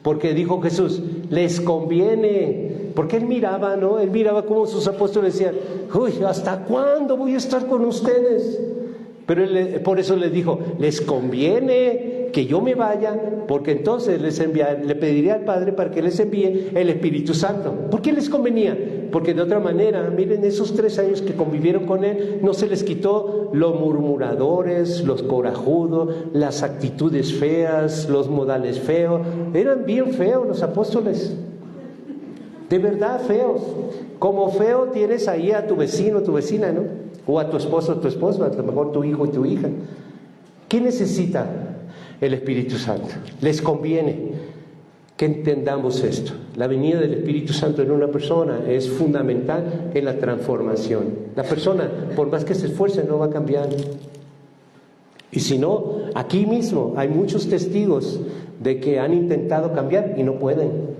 porque dijo Jesús, les conviene, porque Él miraba, ¿no? Él miraba cómo sus apóstoles decían, uy, ¿hasta cuándo voy a estar con ustedes? Pero Él, por eso les dijo, les conviene que yo me vaya, porque entonces le pediría al Padre para que les envíe el Espíritu Santo. ¿Por qué les convenía? Porque de otra manera, miren, esos 3 años que convivieron con Él, no se les quitó los murmuradores, los corajudos, las actitudes feas, los modales feos. Eran bien feos los apóstoles, de verdad feos. Como feo tienes ahí a tu vecino, tu vecina, ¿no? O a tu esposo, tu esposa, a lo mejor tu hijo y tu hija. ¿Qué necesita el Espíritu Santo? Les conviene que entendamos esto. La venida del Espíritu Santo en una persona es fundamental en la transformación. La persona, por más que se esfuerce, no va a cambiar. Y si no, aquí mismo hay muchos testigos de que han intentado cambiar y no pueden.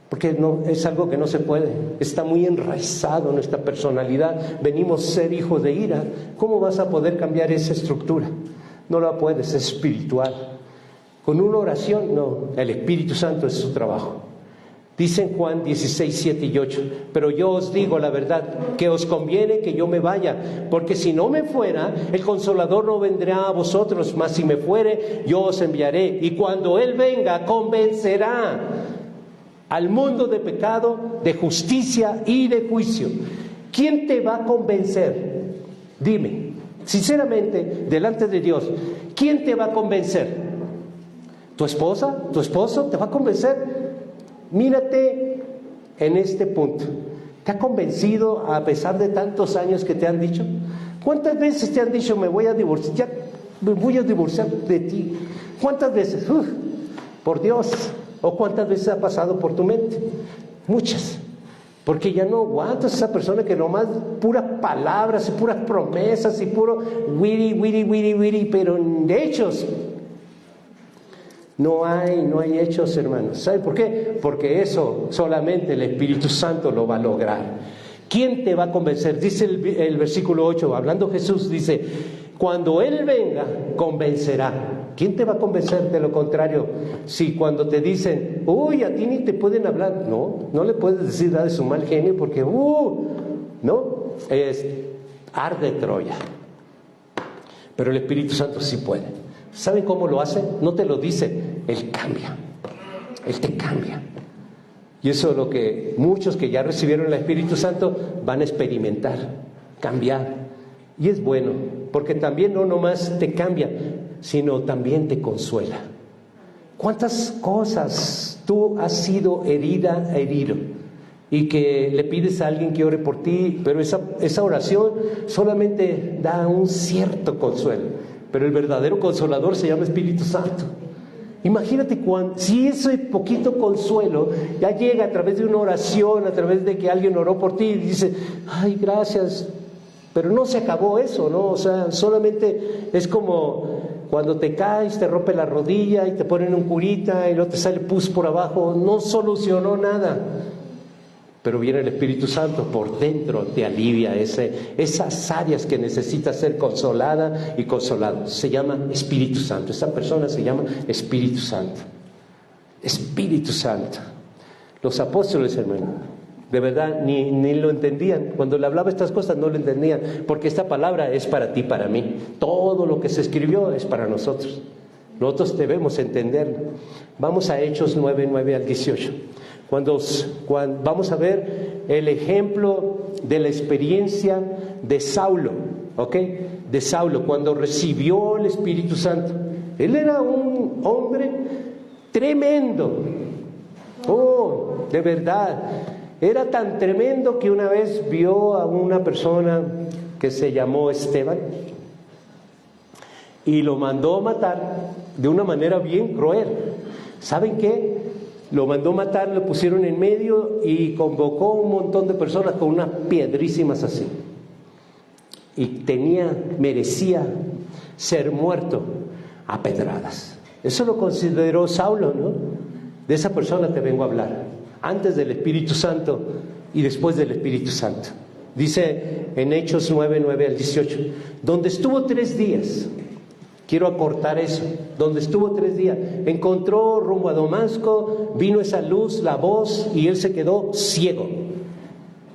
Porque no, es algo que no se puede, está muy enraizado en nuestra personalidad, venimos a ser hijos de ira. ¿Cómo vas a poder cambiar esa estructura? No la puedes, es espiritual. Con una oración, no, el Espíritu Santo es su trabajo. Dice en Juan 16, 7 y 8, pero yo os digo la verdad, que os conviene que yo me vaya, porque si no me fuera, el Consolador no vendrá a vosotros, mas si me fuere, yo os enviaré, y cuando Él venga, convencerá al mundo de pecado, de justicia y de juicio. ¿Quién te va a convencer? Dime, sinceramente, delante de Dios, ¿quién te va a convencer? ¿Tu esposa? ¿Tu esposo te va a convencer? Mírate en este punto. ¿Te ha convencido a pesar de tantos años que te han dicho? ¿Cuántas veces te han dicho, me voy a divorciar de ti? ¿Cuántas veces? Por Dios. ¿O cuántas veces ha pasado por tu mente? Muchas. Porque ya no aguantas a esa persona que nomás puras palabras y puras promesas y puro wiri, pero de hechos no hay hechos, hermanos. ¿Sabe por qué? Porque eso solamente el Espíritu Santo lo va a lograr. ¿Quién te va a convencer? Dice el versículo 8, hablando Jesús, dice, cuando Él venga, convencerá. ¿Quién te va a convencer de lo contrario? Si cuando te dicen, uy, a ti ni te pueden hablar, no le puedes decir nada de su mal genio porque, no, es arde Troya. Pero el Espíritu Santo sí puede. ¿Saben cómo lo hace? No te lo dice, Él cambia. Él te cambia. Y eso es lo que muchos que ya recibieron el Espíritu Santo van a experimentar, cambiar. Y es bueno, porque también no nomás te cambia, sino también te consuela. ¿Cuántas cosas tú has sido herido? Y que le pides a alguien que ore por ti, pero esa oración solamente da un cierto consuelo. Pero el verdadero consolador se llama Espíritu Santo. Imagínate si ese poquito consuelo ya llega a través de una oración, a través de que alguien oró por ti y dice, ay, gracias. Pero no se acabó eso, ¿no? O sea, solamente es como cuando te caes, te rompe la rodilla y te ponen un curita y no te sale pus por abajo, no solucionó nada. Pero viene el Espíritu Santo por dentro, te alivia esas áreas que necesitas ser consolada y consolado. Se llama Espíritu Santo, esa persona se llama Espíritu Santo. Espíritu Santo. Los apóstoles, hermano, de verdad ni lo entendían. Cuando le hablaba estas cosas no lo entendían, porque esta palabra es para ti, para mí. Todo lo que se escribió es para nosotros. Nosotros debemos entenderlo. Vamos a Hechos 9, 9 al 18. Cuando vamos a ver el ejemplo de la experiencia de Saulo, ¿ok? De Saulo, cuando recibió el Espíritu Santo. Él era un hombre tremendo, Oh, de verdad. Era tan tremendo que una vez vio a una persona que se llamó Esteban y lo mandó matar de una manera bien cruel. ¿Saben qué? Lo mandó matar, lo pusieron en medio y convocó un montón de personas con unas piedrísimas así. Y merecía ser muerto a pedradas. Eso lo consideró Saulo, ¿no? De esa persona te vengo a hablar, antes del Espíritu Santo y después del Espíritu Santo. Dice en Hechos 9:9 al 18, donde estuvo 3 días, quiero acortar eso, donde estuvo 3 días, encontró rumbo a Damasco, vino esa luz, la voz, y él se quedó ciego.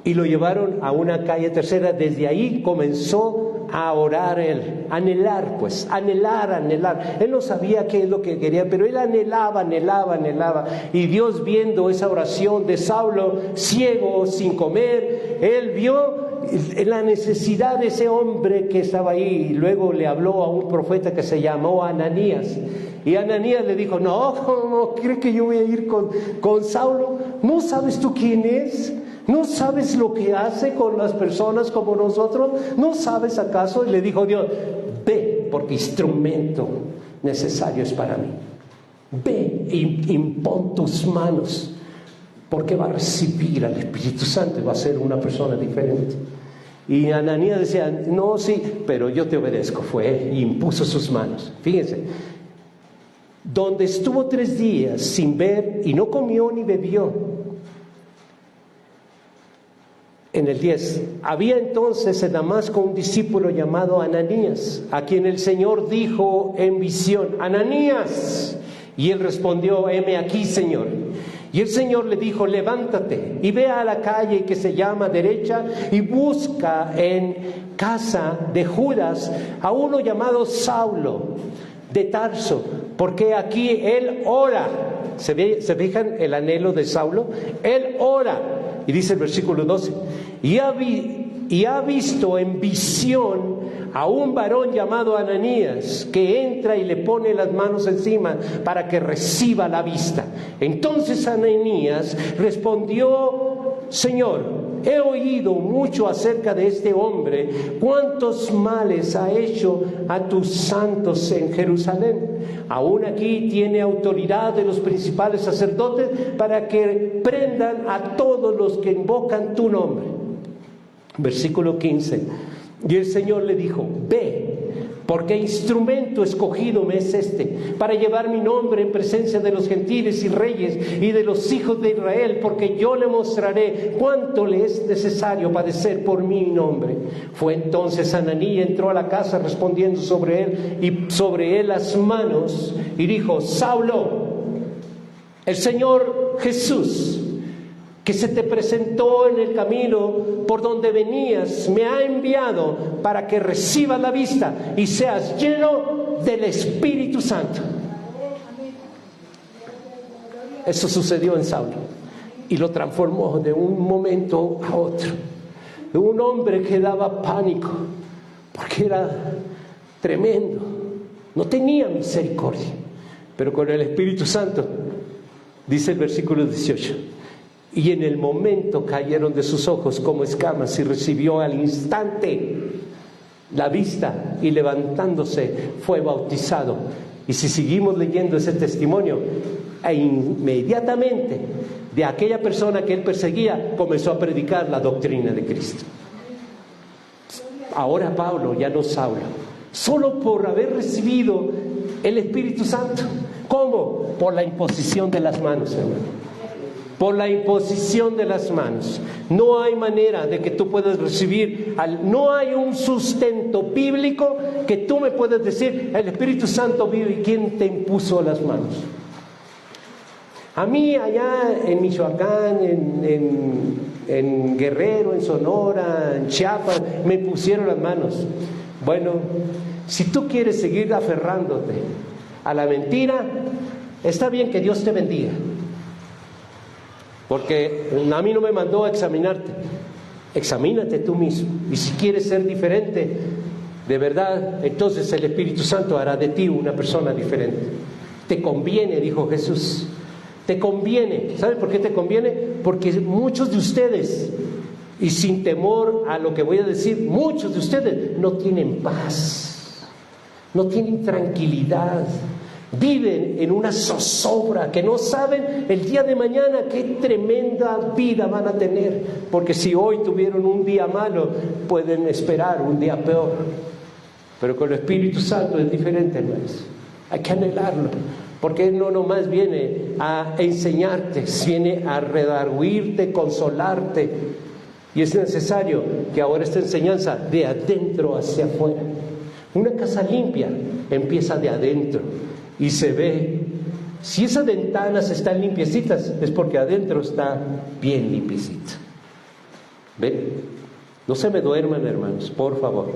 Y lo llevaron a una calle tercera. Desde ahí comenzó a orar él, anhelar. Él no sabía qué es lo que quería, pero él anhelaba. Y Dios, viendo esa oración de Saulo, ciego, sin comer, él vio la necesidad de ese hombre que estaba ahí. Y luego le habló a un profeta que se llamó Ananías. Y Ananías le dijo, no, ¿crees que yo voy a ir con Saulo? ¿No sabes tú quién es? ¿No sabes lo que hace con las personas como nosotros? ¿No sabes acaso? Y le dijo Dios, ve, porque instrumento necesario es para mí. Ve e impón tus manos, porque va a recibir al Espíritu Santo y va a ser una persona diferente. Y Ananías decía, no, sí, pero yo te obedezco. Fue y impuso sus manos. Fíjense, donde estuvo 3 días sin ver y no comió ni bebió. En el 10, había entonces en Damasco un discípulo llamado Ananías, a quien el Señor dijo en visión, Ananías, y él respondió, heme aquí, Señor. Y el Señor le dijo, levántate y ve a la calle que se llama Derecha y busca en casa de Judas a uno llamado Saulo de Tarso, porque aquí él ora. ¿Se fijan el anhelo de Saulo? Él ora. Y dice el versículo 12, y ha visto en visión a un varón llamado Ananías, que entra y le pone las manos encima para que reciba la vista. Entonces Ananías respondió, Señor, he oído mucho acerca de este hombre, cuántos males ha hecho a tus santos en Jerusalén. Aún aquí tiene autoridad de los principales sacerdotes para que prendan a todos los que invocan tu nombre. Versículo 15. Y el Señor le dijo, ve, porque instrumento escogido me es este, para llevar mi nombre en presencia de los gentiles y reyes y de los hijos de Israel, porque yo le mostraré cuánto le es necesario padecer por mi nombre. Fue entonces Ananías, entró a la casa respondiendo sobre él y sobre él las manos, y dijo, Saulo, el Señor Jesús, que se te presentó en el camino por donde venías, me ha enviado para que recibas la vista y seas lleno del Espíritu Santo. Eso sucedió en Saulo y lo transformó de un momento a otro. De un hombre que daba pánico porque era tremendo, no tenía misericordia, pero con el Espíritu Santo, dice el versículo 18, y en el momento cayeron de sus ojos como escamas y recibió al instante la vista y levantándose fue bautizado. Y si seguimos leyendo ese testimonio, e inmediatamente de aquella persona que él perseguía comenzó a predicar la doctrina de Cristo. Ahora Pablo, ya no Saulo, solo por haber recibido el Espíritu Santo. ¿Cómo? Por la imposición de las manos, hermano. Por la imposición de las manos. No hay manera de que tú puedas recibir, no hay un sustento bíblico que tú me puedas decir, el Espíritu Santo vive. ¿Y quién te impuso las manos? A mí allá en Michoacán, en Guerrero, en Sonora, en Chiapas, me pusieron las manos. Bueno, si tú quieres seguir aferrándote a la mentira, está bien, que Dios te bendiga. Porque a mí no me mandó a examinarte. Examínate tú mismo. Y si quieres ser diferente, de verdad, entonces el Espíritu Santo hará de ti una persona diferente. Te conviene, dijo Jesús, Te conviene. ¿Sabe por qué te conviene? Porque muchos de ustedes, y sin temor a lo que voy a decir, muchos de ustedes no tienen paz, no tienen tranquilidad, viven en una zozobra, que no saben el día de mañana qué tremenda vida van a tener, porque si hoy tuvieron un día malo, pueden esperar un día peor. Pero con el Espíritu Santo es diferente, hermanos. Hay que anhelarlo, porque Él no nomás viene a enseñarte, viene a redarguirte, consolarte. Y es necesario que ahora esta enseñanza de adentro hacia afuera. Una casa limpia empieza de adentro y se ve. Si esas ventanas están limpiecitas, es porque adentro está bien limpiecita. ¿Ven? No se me duerman, hermanos, por favor.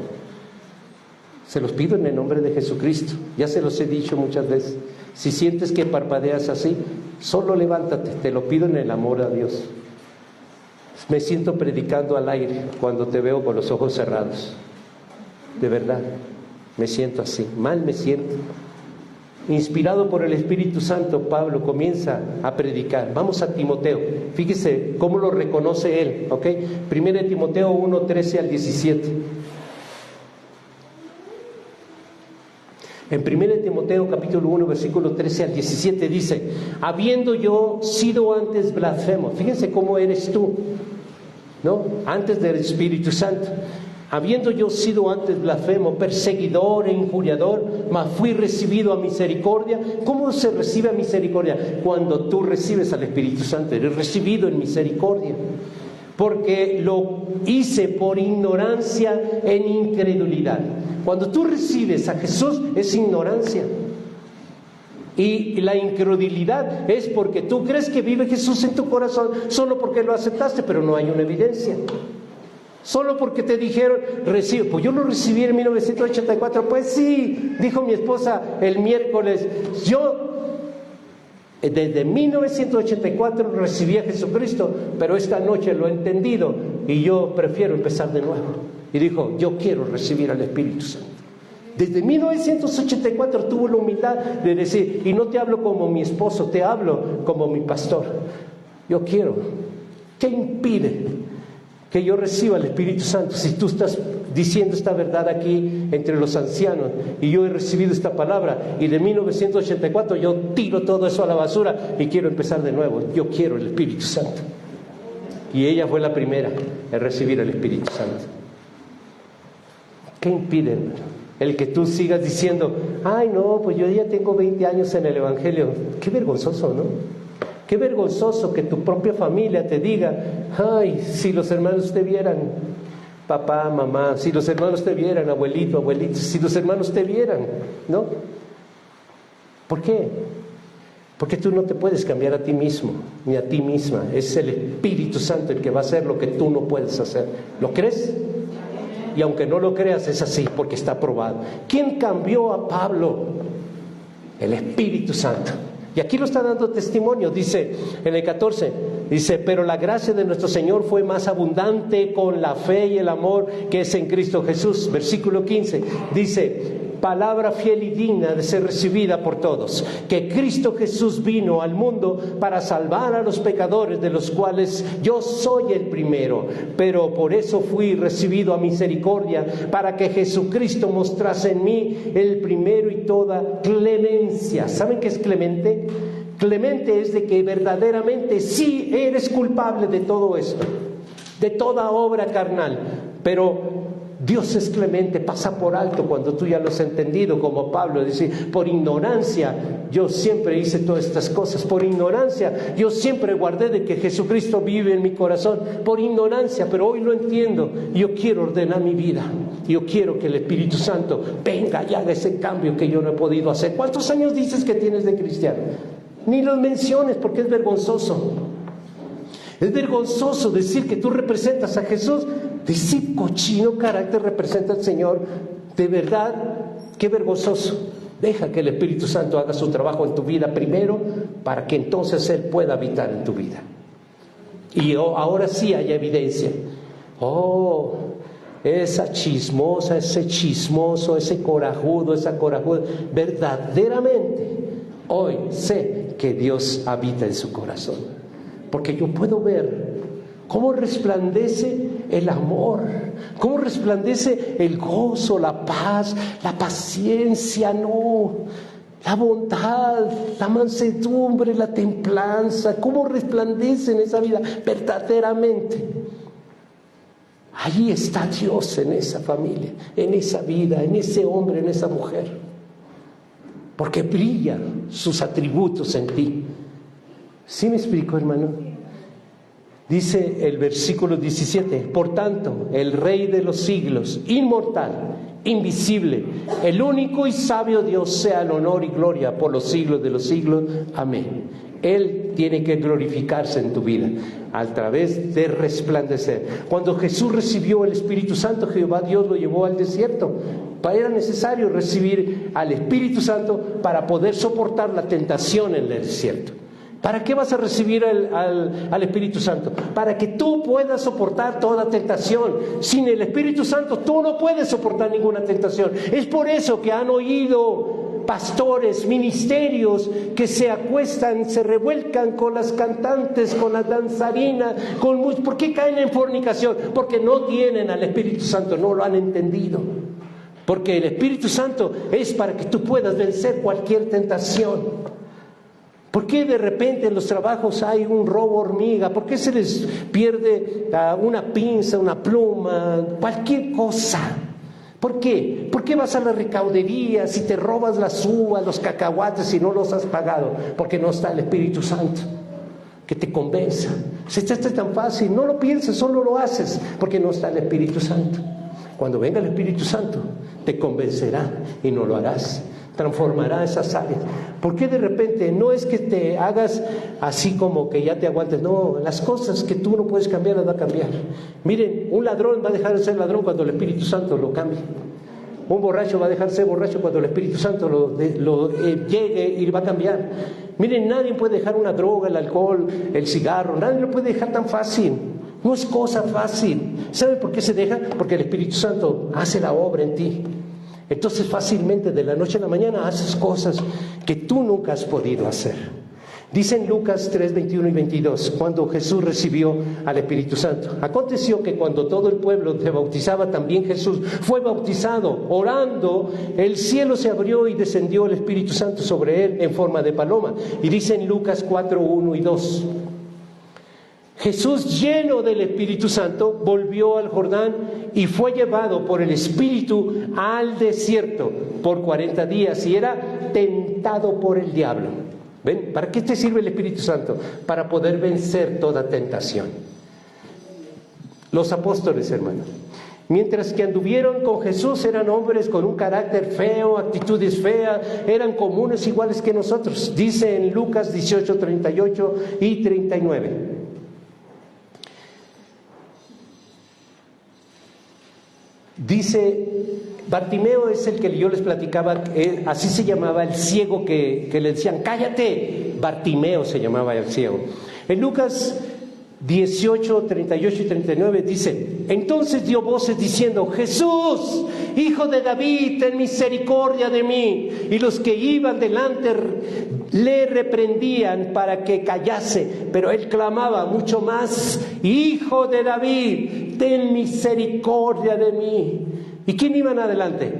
Se los pido en el nombre de Jesucristo. Ya se los he dicho muchas veces. Si sientes que parpadeas así, solo levántate. Te lo pido en el amor a Dios. Me siento predicando al aire cuando te veo con los ojos cerrados. De verdad, me siento así. Mal me siento. Inspirado por el Espíritu Santo, Pablo comienza a predicar. Vamos a Timoteo. Fíjese cómo lo reconoce él, ¿ok? 1 Timoteo 1, 13 al 17. En 1 Timoteo capítulo 1 versículo 13 al 17 dice: habiendo yo sido antes blasfemo. Fíjense cómo eres tú, ¿no? Antes del Espíritu Santo. Habiendo yo sido antes blasfemo, perseguidor e injuriador, mas fui recibido a misericordia. ¿Cómo se recibe a misericordia? Cuando tú recibes al Espíritu Santo, eres recibido en misericordia. Porque lo hice por ignorancia en incredulidad. Cuando tú recibes a Jesús es ignorancia. Y la incredulidad es porque tú crees que vive Jesús en tu corazón solo porque lo aceptaste, pero no hay una evidencia. Solo porque te dijeron, recibe. Pues yo lo recibí en 1984. Pues sí, dijo mi esposa el miércoles. Yo desde 1984 recibí a Jesucristo, pero esta noche lo he entendido y yo prefiero empezar de nuevo. Y dijo, yo quiero recibir al Espíritu Santo. Desde 1984 tuvo la humildad de decir, y no te hablo como mi esposo, te hablo como mi pastor. Yo quiero. ¿Qué impide que yo reciba el Espíritu Santo? Si tú estás diciendo esta verdad aquí entre los ancianos y yo he recibido esta palabra y de 1984 yo tiro todo eso a la basura y quiero empezar de nuevo. Yo quiero el Espíritu Santo. Y ella fue la primera en recibir el Espíritu Santo. ¿Qué impide, hermano? El que tú sigas diciendo, ay no, pues yo ya tengo 20 años en el Evangelio. Qué vergonzoso, ¿no? Qué vergonzoso que tu propia familia te diga, ay, si los hermanos te vieran, papá, mamá, si los hermanos te vieran, abuelito, abuelito, si los hermanos te vieran, ¿no? ¿Por qué? Porque tú no te puedes cambiar a ti mismo, ni a ti misma. Es el Espíritu Santo el que va a hacer lo que tú no puedes hacer. ¿Lo crees? Y aunque no lo creas, es así, porque está probado. ¿Quién cambió a Pablo? El Espíritu Santo. Y aquí lo está dando testimonio, dice en el 14, dice, pero la gracia de nuestro Señor fue más abundante con la fe y el amor que es en Cristo Jesús. Versículo 15, dice, palabra fiel y digna de ser recibida por todos, que Cristo Jesús vino al mundo para salvar a los pecadores, de los cuales yo soy el primero, pero por eso fui recibido a misericordia, para que Jesucristo mostrase en mí el primero y toda clemencia. ¿Saben qué es clemente? Clemente es de que verdaderamente sí eres culpable de todo esto, de toda obra carnal, pero Dios es clemente, pasa por alto cuando tú ya lo has entendido, como Pablo dice, por ignorancia yo siempre hice todas estas cosas, por ignorancia yo siempre guardé de que Jesucristo vive en mi corazón, por ignorancia, pero hoy lo entiendo. Yo quiero ordenar mi vida, yo quiero que el Espíritu Santo venga y haga ese cambio que yo no he podido hacer. ¿Cuántos años dices que tienes de cristiano? Ni los menciones, porque es vergonzoso. Es vergonzoso decir que tú representas a Jesús. De ese cochino carácter representa al Señor. De verdad, qué vergonzoso. Deja que el Espíritu Santo haga su trabajo en tu vida primero, para que entonces Él pueda habitar en tu vida. Y ahora sí hay evidencia. Oh, esa chismosa, ese chismoso, ese corajudo, esa corajuda, verdaderamente hoy sé que Dios habita en su corazón. Porque yo puedo ver cómo resplandece el amor, cómo resplandece el gozo, la paz, la paciencia, la bondad, la mansedumbre, la templanza, cómo resplandece en esa vida verdaderamente. Allí está Dios en esa familia, en esa vida, en ese hombre, en esa mujer. Porque brillan sus atributos en ti. ¿Sí me explico, hermano? Dice el versículo 17: por tanto, el Rey de los siglos, inmortal, invisible, el único y sabio Dios, sea el honor y gloria por los siglos de los siglos. Amén. Él tiene que glorificarse en tu vida a través de resplandecer. Cuando Jesús recibió el Espíritu Santo, Jehová Dios lo llevó al desierto. Era necesario recibir al Espíritu Santo para poder soportar la tentación en el desierto. ¿Para qué vas a recibir al Espíritu Santo? Para que tú puedas soportar toda tentación. Sin el Espíritu Santo tú no puedes soportar ninguna tentación. Es por eso que han oído pastores, ministerios que se acuestan, se revuelcan con las cantantes, con las danzarinas, ¿por qué caen en fornicación? Porque no tienen al Espíritu Santo, no lo han entendido. Porque el Espíritu Santo es para que tú puedas vencer cualquier tentación. ¿Por qué de repente en los trabajos hay un robo hormiga? ¿Por qué se les pierde una pinza, una pluma, cualquier cosa? ¿Por qué? ¿Por qué vas a la recaudería si te robas las uvas, los cacahuates y no los has pagado? Porque no está el Espíritu Santo que te convenza. Se te hace tan fácil, no lo pienses, solo lo haces, porque no está el Espíritu Santo. Cuando venga el Espíritu Santo, te convencerá y no lo harás. Transformará esas áreas. ¿Por qué de repente? No es que te hagas así como que ya te aguantes. No, las cosas que tú no puedes cambiar las va a cambiar. Miren, un ladrón va a dejar de ser ladrón cuando el Espíritu Santo lo cambie. Un borracho va a dejar de ser borracho cuando el Espíritu Santo llegue y va a cambiar. Miren, nadie puede dejar una droga, el alcohol, el cigarro. Nadie lo puede dejar tan fácil. No es cosa fácil. ¿Saben por qué se deja? Porque el Espíritu Santo hace la obra en ti. Entonces fácilmente de la noche a la mañana haces cosas que tú nunca has podido hacer. Dice en Lucas 3, 21 y 22, cuando Jesús recibió al Espíritu Santo: aconteció que cuando todo el pueblo se bautizaba, también Jesús fue bautizado. Orando, el cielo se abrió y descendió el Espíritu Santo sobre él en forma de paloma. Y dice en Lucas 4, 1 y 2, Jesús, lleno del Espíritu Santo, volvió al Jordán y fue llevado por el Espíritu al desierto por 40 días y era tentado por el diablo. ¿Ven? ¿Para qué te sirve el Espíritu Santo? Para poder vencer toda tentación. Los apóstoles, hermanos, mientras que anduvieron con Jesús, eran hombres con un carácter feo, actitudes feas, eran comunes iguales que nosotros. Dice en Lucas 18, 38 y 39. Dice, Bartimeo es el que yo les platicaba, así se llamaba el ciego que le decían, cállate. Bartimeo se llamaba el ciego. En Lucas 18, 38 y 39 dice, entonces dio voces diciendo, Jesús, hijo de David, ten misericordia de mí. Y los que iban delante le reprendían para que callase, pero él clamaba mucho más, hijo de David, ten misericordia de mí. ¿Y quién iban adelante?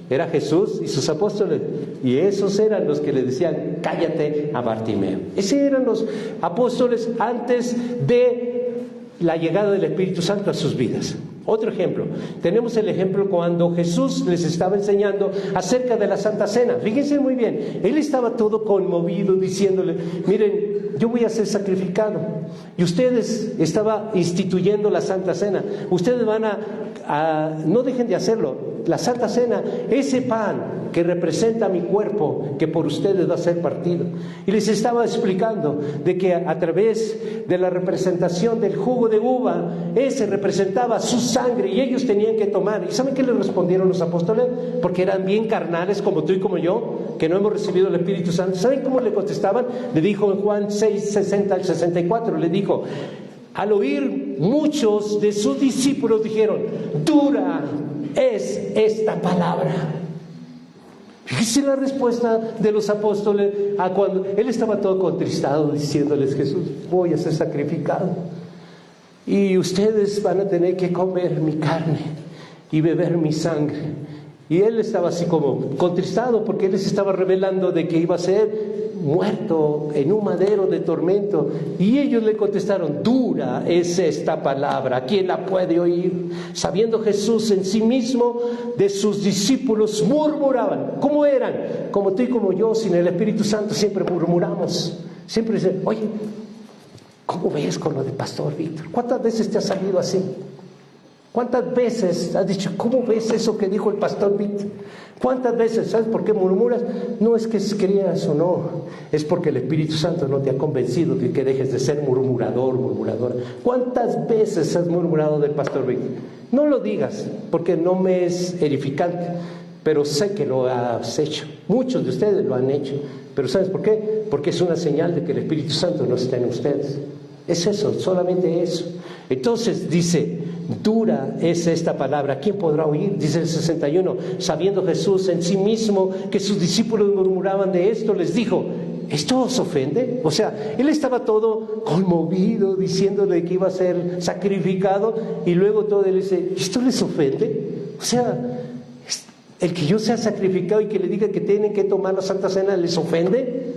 Era Jesús y sus apóstoles, y esos eran los que le decían, cállate a Bartimeo. Esos eran los apóstoles antes de la llegada del Espíritu Santo a sus vidas. Otro ejemplo, tenemos el ejemplo cuando Jesús les estaba enseñando acerca de la Santa Cena. Fíjense muy bien, él estaba todo conmovido diciéndole, miren, yo voy a ser sacrificado y ustedes estaba instituyendo la Santa Cena, ustedes van no dejen de hacerlo. La Santa Cena, ese pan que representa mi cuerpo, que por ustedes va a ser partido. Y les estaba explicando de que a través de la representación del jugo de uva, ese representaba su sangre y ellos tenían que tomar. ¿Y saben qué les respondieron los apóstoles? Porque eran bien carnales como tú y como yo, que no hemos recibido el Espíritu Santo. ¿Saben cómo le contestaban? Le dijo en Juan 6, 60 al 64, le dijo, al oír muchos de sus discípulos dijeron, dura es esta palabra. Fíjese la respuesta de los apóstoles a cuando él estaba todo contristado diciéndoles: Jesús, voy a ser sacrificado y ustedes van a tener que comer mi carne y beber mi sangre. Y él estaba así como contristado porque él les estaba revelando de que iba a ser muerto en un madero de tormento. Y ellos le contestaron: dura es esta palabra, ¿quién la puede oír? Sabiendo Jesús en sí mismo de sus discípulos murmuraban. ¿Cómo eran? Como tú y como yo, sin el Espíritu Santo siempre murmuramos. Siempre dicen: oye, ¿cómo ves con lo de Pastor Víctor? ¿Cuántas veces te ha salido así? ¿Cuántas veces has dicho: ¿cómo ves eso que dijo el Pastor Víctor? ¿Cuántas veces? ¿Sabes por qué murmuras? No es que creas o no, es porque el Espíritu Santo no te ha convencido de que dejes de ser murmurador, murmuradora. ¿Cuántas veces has murmurado del Pastor Víctor? No lo digas, porque no me es edificante, pero sé que lo has hecho. Muchos de ustedes lo han hecho, pero ¿sabes por qué? Porque es una señal de que el Espíritu Santo no está en ustedes. Es eso, solamente eso. Entonces dice: dura es esta palabra, ¿quién podrá oír? Dice el 61, sabiendo Jesús en sí mismo que sus discípulos murmuraban de esto, les dijo: ¿esto os ofende? O sea, él estaba todo conmovido diciéndole que iba a ser sacrificado, y luego todo él dice: ¿esto les ofende? O sea, el que yo sea sacrificado y que le diga que tienen que tomar la Santa Cena, ¿les ofende?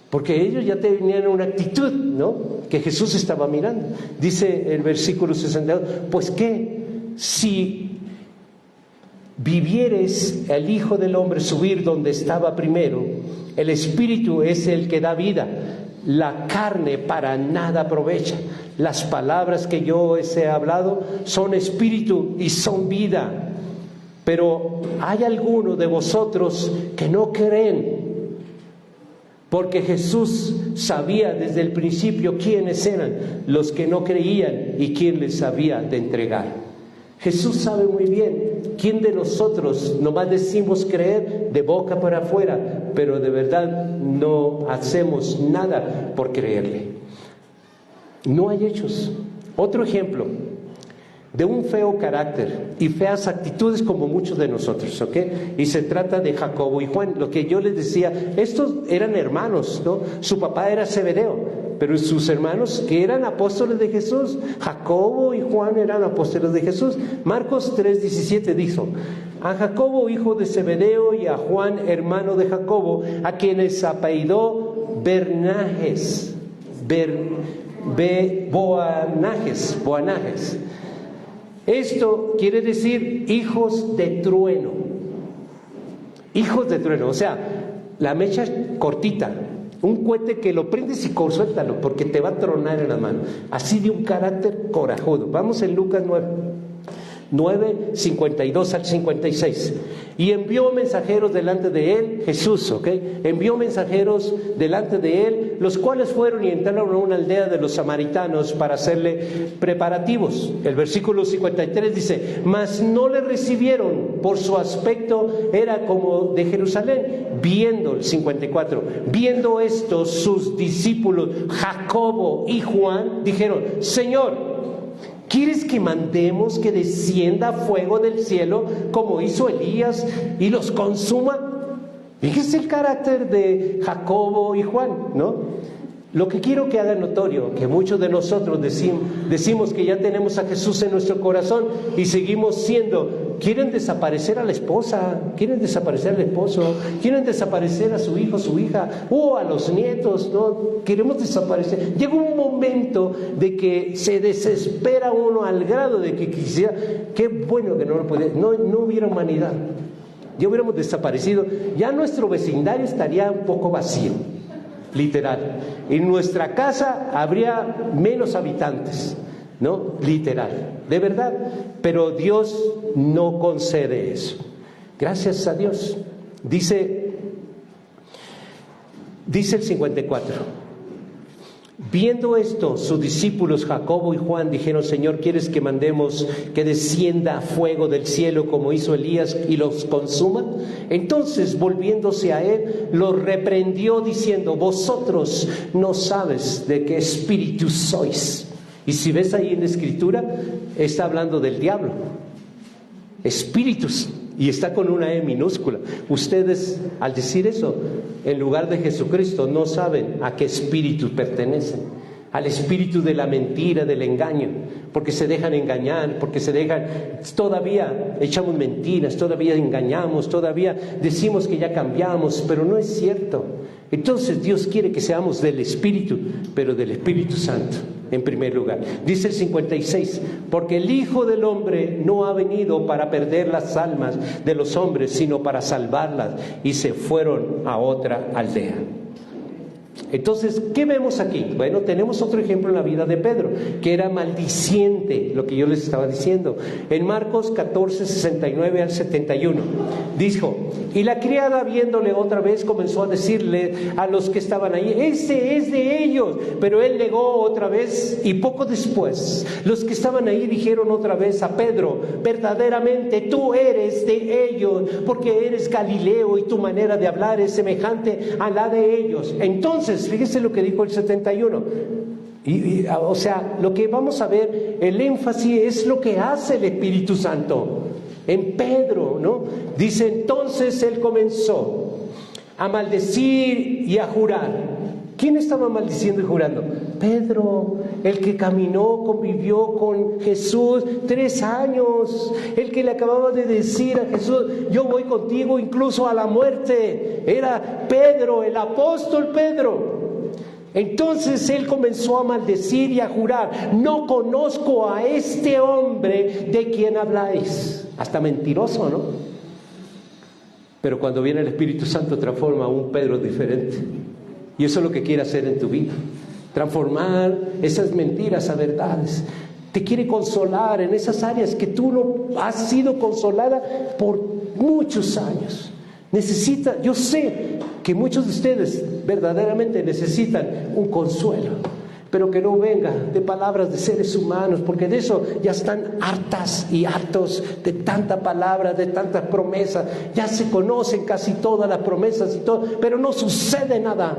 Porque ellos ya tenían una actitud, ¿no?, que Jesús estaba mirando. Dice el versículo 62, pues qué, si vivieres el Hijo del Hombre subir donde estaba primero, el Espíritu es el que da vida, la carne para nada aprovecha. Las palabras que yo os he hablado son espíritu y son vida. Pero hay algunos de vosotros que no creen, porque Jesús sabía desde el principio quiénes eran los que no creían y quién les había de entregar. Jesús sabe muy bien quién de nosotros nomás decimos creer de boca para afuera, pero de verdad no hacemos nada por creerle. No hay hechos. Otro ejemplo de un feo carácter y feas actitudes como muchos de nosotros, ¿ok? Y se trata de Jacobo y Juan. Lo que yo les decía, estos eran hermanos, ¿no? Su papá era Zebedeo, pero sus hermanos que eran apóstoles de Jesús, Jacobo y Juan eran apóstoles de Jesús. Marcos 3:17 dijo: a Jacobo hijo de Zebedeo y a Juan hermano de Jacobo, a quienes apellidó Boanerges. Esto quiere decir hijos de trueno. Hijos de trueno, o sea, la mecha cortita, un cohete que lo prendes y suéltalo porque te va a tronar en la mano. Así de un carácter corajudo. Vamos en Lucas 9, 52 al 56. Y envió mensajeros delante de él, Jesús, ¿ok? Envió mensajeros delante de él, los cuales fueron y entraron a una aldea de los samaritanos para hacerle preparativos. El versículo 53 dice: mas no le recibieron, por su aspecto era como de Jerusalén. Viendo, el 54, viendo esto, sus discípulos Jacobo y Juan dijeron: Señor, ¿quieres que mandemos que descienda fuego del cielo como hizo Elías y los consuma? Fíjese el carácter de Jacobo y Juan, ¿no? Lo que quiero que haga notorio, que muchos de nosotros decimos que ya tenemos a Jesús en nuestro corazón y seguimos siendo, quieren desaparecer a la esposa, quieren desaparecer al esposo, quieren desaparecer a su hijo, su hija, o a los nietos, ¿no? Queremos desaparecer. Llega un momento de que se desespera uno al grado de que quisiera, qué bueno que no lo pudiera, no hubiera humanidad, ya hubiéramos desaparecido, ya nuestro vecindario estaría un poco vacío. Literal, en nuestra casa habría menos habitantes, ¿no? Literal, de verdad, pero Dios no concede eso. Gracias a Dios. Dice el 54: viendo esto, sus discípulos Jacobo y Juan dijeron: Señor, ¿quieres que mandemos que descienda fuego del cielo como hizo Elías y los consuma? Entonces, volviéndose a él, los reprendió diciendo: vosotros no sabéis de qué espíritu sois. Y si ves ahí en la escritura, está hablando del diablo. Espíritus. Y está con una E minúscula. Ustedes, al decir eso, en lugar de Jesucristo, no saben a qué espíritu pertenecen. Al espíritu de la mentira, del engaño, porque se dejan engañar, porque todavía echamos mentiras, todavía engañamos, todavía decimos que ya cambiamos, pero no es cierto. Entonces Dios quiere que seamos del Espíritu, pero del Espíritu Santo, en primer lugar. Dice el 56, porque el Hijo del Hombre no ha venido para perder las almas de los hombres, sino para salvarlas, y se fueron a otra aldea. Entonces, ¿qué vemos aquí? Bueno, tenemos otro ejemplo en la vida de Pedro, que era maldiciente, lo que yo les estaba diciendo. En Marcos 14, 69 al 71, dijo, y la criada viéndole otra vez comenzó a decirle a los que estaban ahí, ese es de ellos. Pero él negó otra vez, y poco después los que estaban ahí dijeron otra vez a Pedro, verdaderamente tú eres de ellos, porque eres Galileo y tu manera de hablar es semejante a la de ellos. Entonces, fíjese lo que dijo el 71. O sea, lo que vamos a ver, el énfasis es lo que hace el Espíritu Santo en Pedro, ¿no? Dice, entonces él comenzó a maldecir y a jurar. ¿Quién estaba maldiciendo y jurando? Pedro, el que caminó, convivió con Jesús 3 años, el que le acababa de decir a Jesús, yo voy contigo incluso a la muerte. Era Pedro, el apóstol Pedro. Entonces él comenzó a maldecir y a jurar, no conozco a este hombre de quien habláis. Hasta mentiroso, ¿no? Pero cuando viene el Espíritu Santo transforma a un Pedro diferente. Y eso es lo que quiere hacer en tu vida, transformar esas mentiras a verdades. Te quiere consolar en esas áreas que tú no has sido consolada por muchos años. Yo sé que muchos de ustedes verdaderamente necesitan un consuelo, pero que no venga de palabras de seres humanos, porque de eso ya están hartas y hartos de tanta palabra, de tantas promesas. Ya se conocen casi todas las promesas y todo, pero no sucede nada,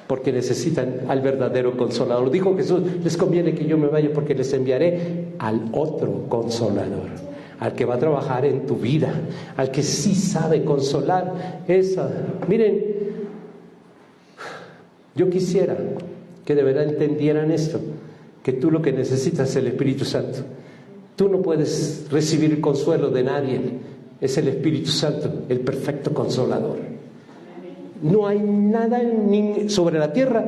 porque necesitan al verdadero Consolador. Dijo Jesús, les conviene que yo me vaya porque les enviaré al otro Consolador, al que va a trabajar en tu vida, al que sí sabe consolar. Miren, yo quisiera que de verdad entendieran esto, que tú lo que necesitas es el Espíritu Santo. Tú no puedes recibir el consuelo de nadie, es el Espíritu Santo, el perfecto Consolador. No hay nada sobre la tierra,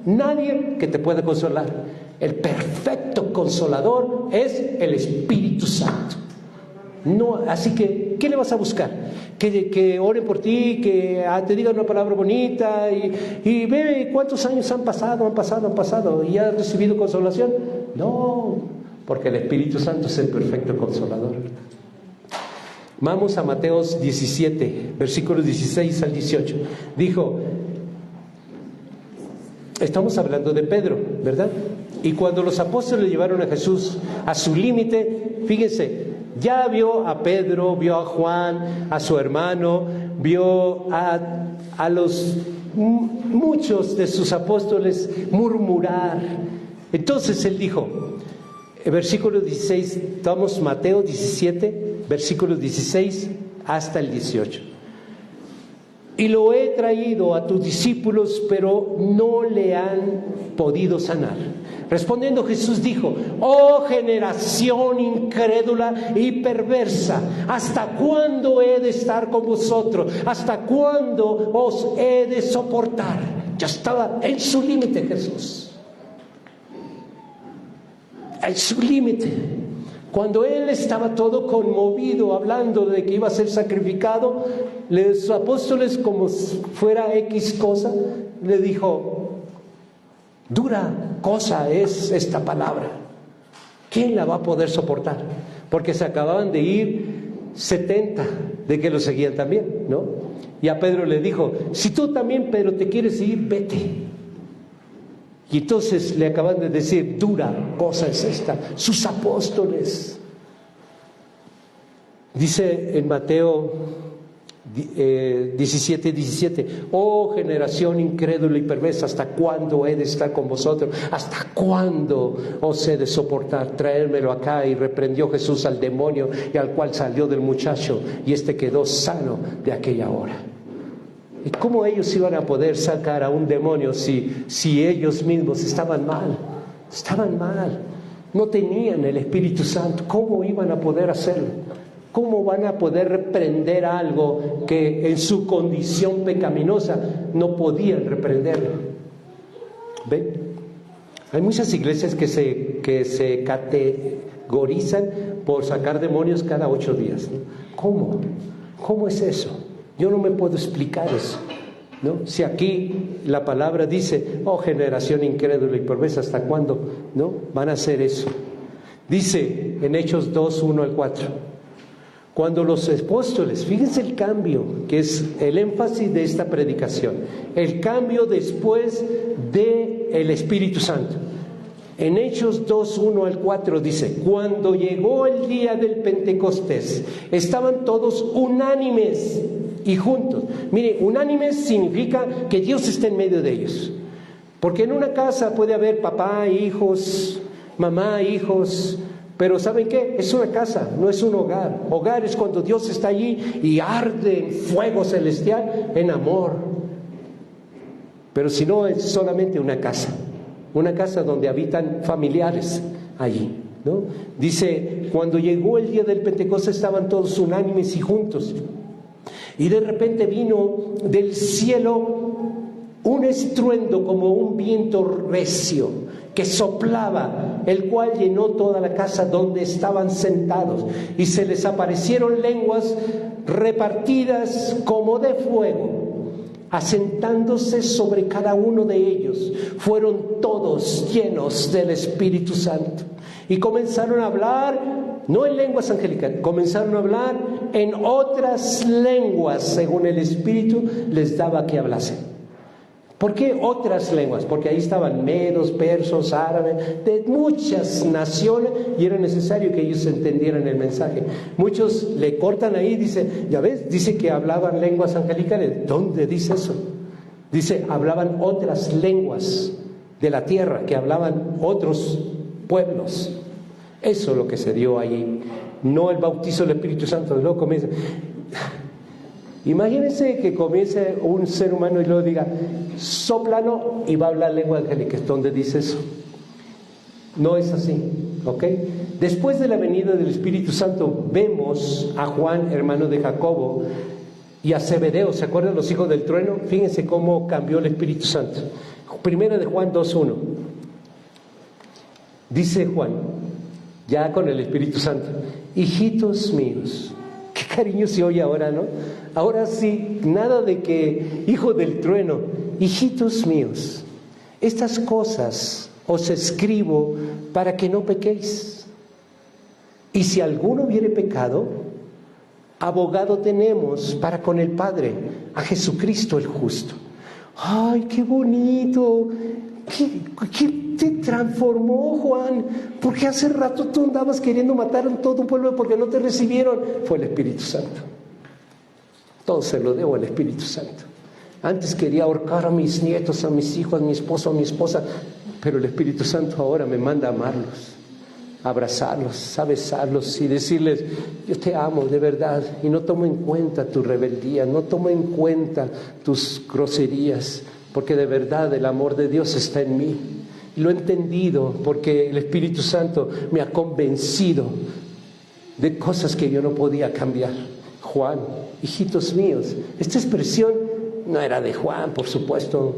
nadie que te pueda consolar. El perfecto Consolador es el Espíritu Santo. No, así que, ¿qué le vas a buscar? Que oren por ti, que te digan una palabra bonita y ve cuántos años han pasado y has recibido consolación. No, porque el Espíritu Santo es el perfecto Consolador. Vamos a Mateo 17, versículos 16 al 18. Dijo, estamos hablando de Pedro, ¿verdad? Y cuando los apóstoles llevaron a Jesús a su límite, fíjense, ya vio a Pedro, vio a Juan, a su hermano, vio a los muchos de sus apóstoles murmurar. Entonces él dijo, versículo 16, vamos Mateo 17, versículos 16 hasta el 18. Y lo he traído a tus discípulos, pero no le han podido sanar. Respondiendo Jesús dijo, oh generación incrédula y perversa, ¿hasta cuándo he de estar con vosotros? ¿Hasta cuándo os he de soportar? Ya estaba en su límite Jesús, en su límite. Cuando él estaba todo conmovido hablando de que iba a ser sacrificado, los apóstoles, como fuera X cosa, le dijo, dura cosa es esta palabra, ¿quién la va a poder soportar? Porque se acababan de ir 70 de que lo seguían también, ¿no? Y a Pedro le dijo, si tú también, Pedro, te quieres ir, vete. Y entonces le acaban de decir, dura cosa es esta, sus apóstoles. Dice en Mateo 17:17. Oh generación incrédula y perversa, ¿hasta cuándo he de estar con vosotros? ¿Hasta cuándo os he de soportar? Traérmelo acá. Y reprendió Jesús al demonio, y al cual salió del muchacho, y éste quedó sano de aquella hora. ¿Y cómo ellos iban a poder sacar a un demonio si ellos mismos estaban mal? Estaban mal, no tenían el Espíritu Santo. ¿Cómo iban a poder hacerlo? ¿Cómo van a poder reprender algo que en su condición pecaminosa no podían reprenderlo? ¿Ven? Hay muchas iglesias que se categorizan por sacar demonios cada 8 días, ¿no? ¿Cómo? ¿Cómo es eso? Yo no me puedo explicar eso, ¿no? Si aquí la palabra dice, oh generación incrédula y perversa, ¿hasta cuándo, no, van a hacer eso? Dice en Hechos 2:1-4. Cuando los apóstoles, fíjense el cambio, que es el énfasis de esta predicación, el cambio después del Espíritu Santo. En Hechos 2:1-4 dice, cuando llegó el día del Pentecostés, estaban todos unánimes y juntos. Mire, unánimes significa que Dios está en medio de ellos. Porque en una casa puede haber papá, hijos, mamá, hijos. Pero ¿saben qué? Es una casa, no es un hogar. Hogar es cuando Dios está allí y arde en fuego celestial, en amor. Pero si no, es solamente una casa donde habitan familiares allí, ¿no? Dice, cuando llegó el día del Pentecostés estaban todos unánimes y juntos. Y de repente vino del cielo un estruendo como un viento recio que soplaba, el cual llenó toda la casa donde estaban sentados, y se les aparecieron lenguas repartidas como de fuego, asentándose sobre cada uno de ellos. Fueron todos llenos del Espíritu Santo y comenzaron a hablar, no en lenguas angelicales, comenzaron a hablar en otras lenguas según el Espíritu les daba que hablasen. ¿Por qué otras lenguas? Porque ahí estaban medos, persos, árabes, de muchas naciones, y era necesario que ellos entendieran el mensaje. Muchos le cortan ahí, dice, ya ves, dice que hablaban lenguas angelicales. ¿Dónde dice eso? Dice, hablaban otras lenguas de la tierra, que hablaban otros pueblos. Eso es lo que se dio allí, no el bautizo del Espíritu Santo. Luego comienza. Imagínense que comience un ser humano y luego diga, sóplano, y va a hablar lengua angélica. ¿Dónde dice eso? No es así, ¿ok? Después de la venida del Espíritu Santo, vemos a Juan, hermano de Jacobo, y a Zebedeo. ¿Se acuerdan los hijos del trueno? Fíjense cómo cambió el Espíritu Santo. Primera de Juan 2:1. Dice Juan, ya con el Espíritu Santo, hijitos míos. Qué cariño se oye ahora, ¿no? Ahora sí, nada de que hijo del trueno, hijitos míos, estas cosas os escribo para que no pequéis. Y si alguno hubiere pecado, abogado tenemos para con el Padre, a Jesucristo el justo. ¡Ay, qué bonito! ¿Qué te transformó, Juan? Porque hace rato tú andabas queriendo matar a todo un pueblo porque no te recibieron. Fue el Espíritu Santo. Todo se lo debo al Espíritu Santo. Antes quería ahorcar a mis nietos, a mis hijos, a mi esposo, a mi esposa, pero el Espíritu Santo ahora me manda a amarlos, a abrazarlos, a besarlos y decirles, yo te amo de verdad, y no tomo en cuenta tu rebeldía, no tomo en cuenta tus groserías, porque de verdad el amor de Dios está en mí. Y lo he entendido porque el Espíritu Santo me ha convencido de cosas que yo no podía cambiar. Juan, hijitos míos. Esta expresión no era de Juan, por supuesto.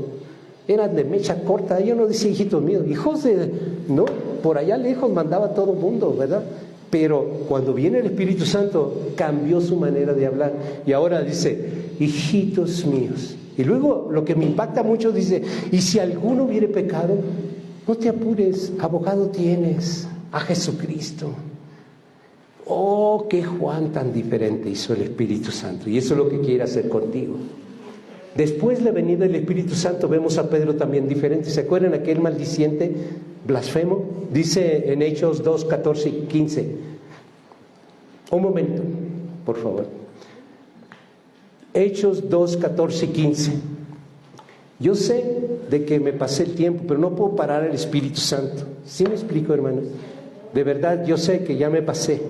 Era de mecha corta. Yo no decía hijitos míos. Hijos de... No, por allá lejos mandaba todo el mundo, ¿verdad? Pero cuando viene el Espíritu Santo, cambió su manera de hablar. Y ahora dice, hijitos míos. Y luego lo que me impacta mucho dice, y si alguno hubiere pecado, no te apures, abogado tienes, a Jesucristo. Oh, qué Juan tan diferente hizo el Espíritu Santo. Y eso es lo que quiere hacer contigo. Después de la venida del Espíritu Santo vemos a Pedro también diferente. ¿Se acuerdan aquel maldiciente, blasfemo? Dice en Hechos 2, 14 y 15. Un momento, por favor. Hechos 2, 14 y 15. Yo sé de que me pasé el tiempo, pero no puedo parar el Espíritu Santo. ¿Sí me explico, hermanos? De verdad, yo sé que ya me pasé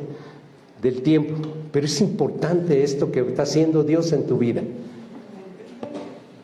del tiempo, pero es importante esto que está haciendo Dios en tu vida.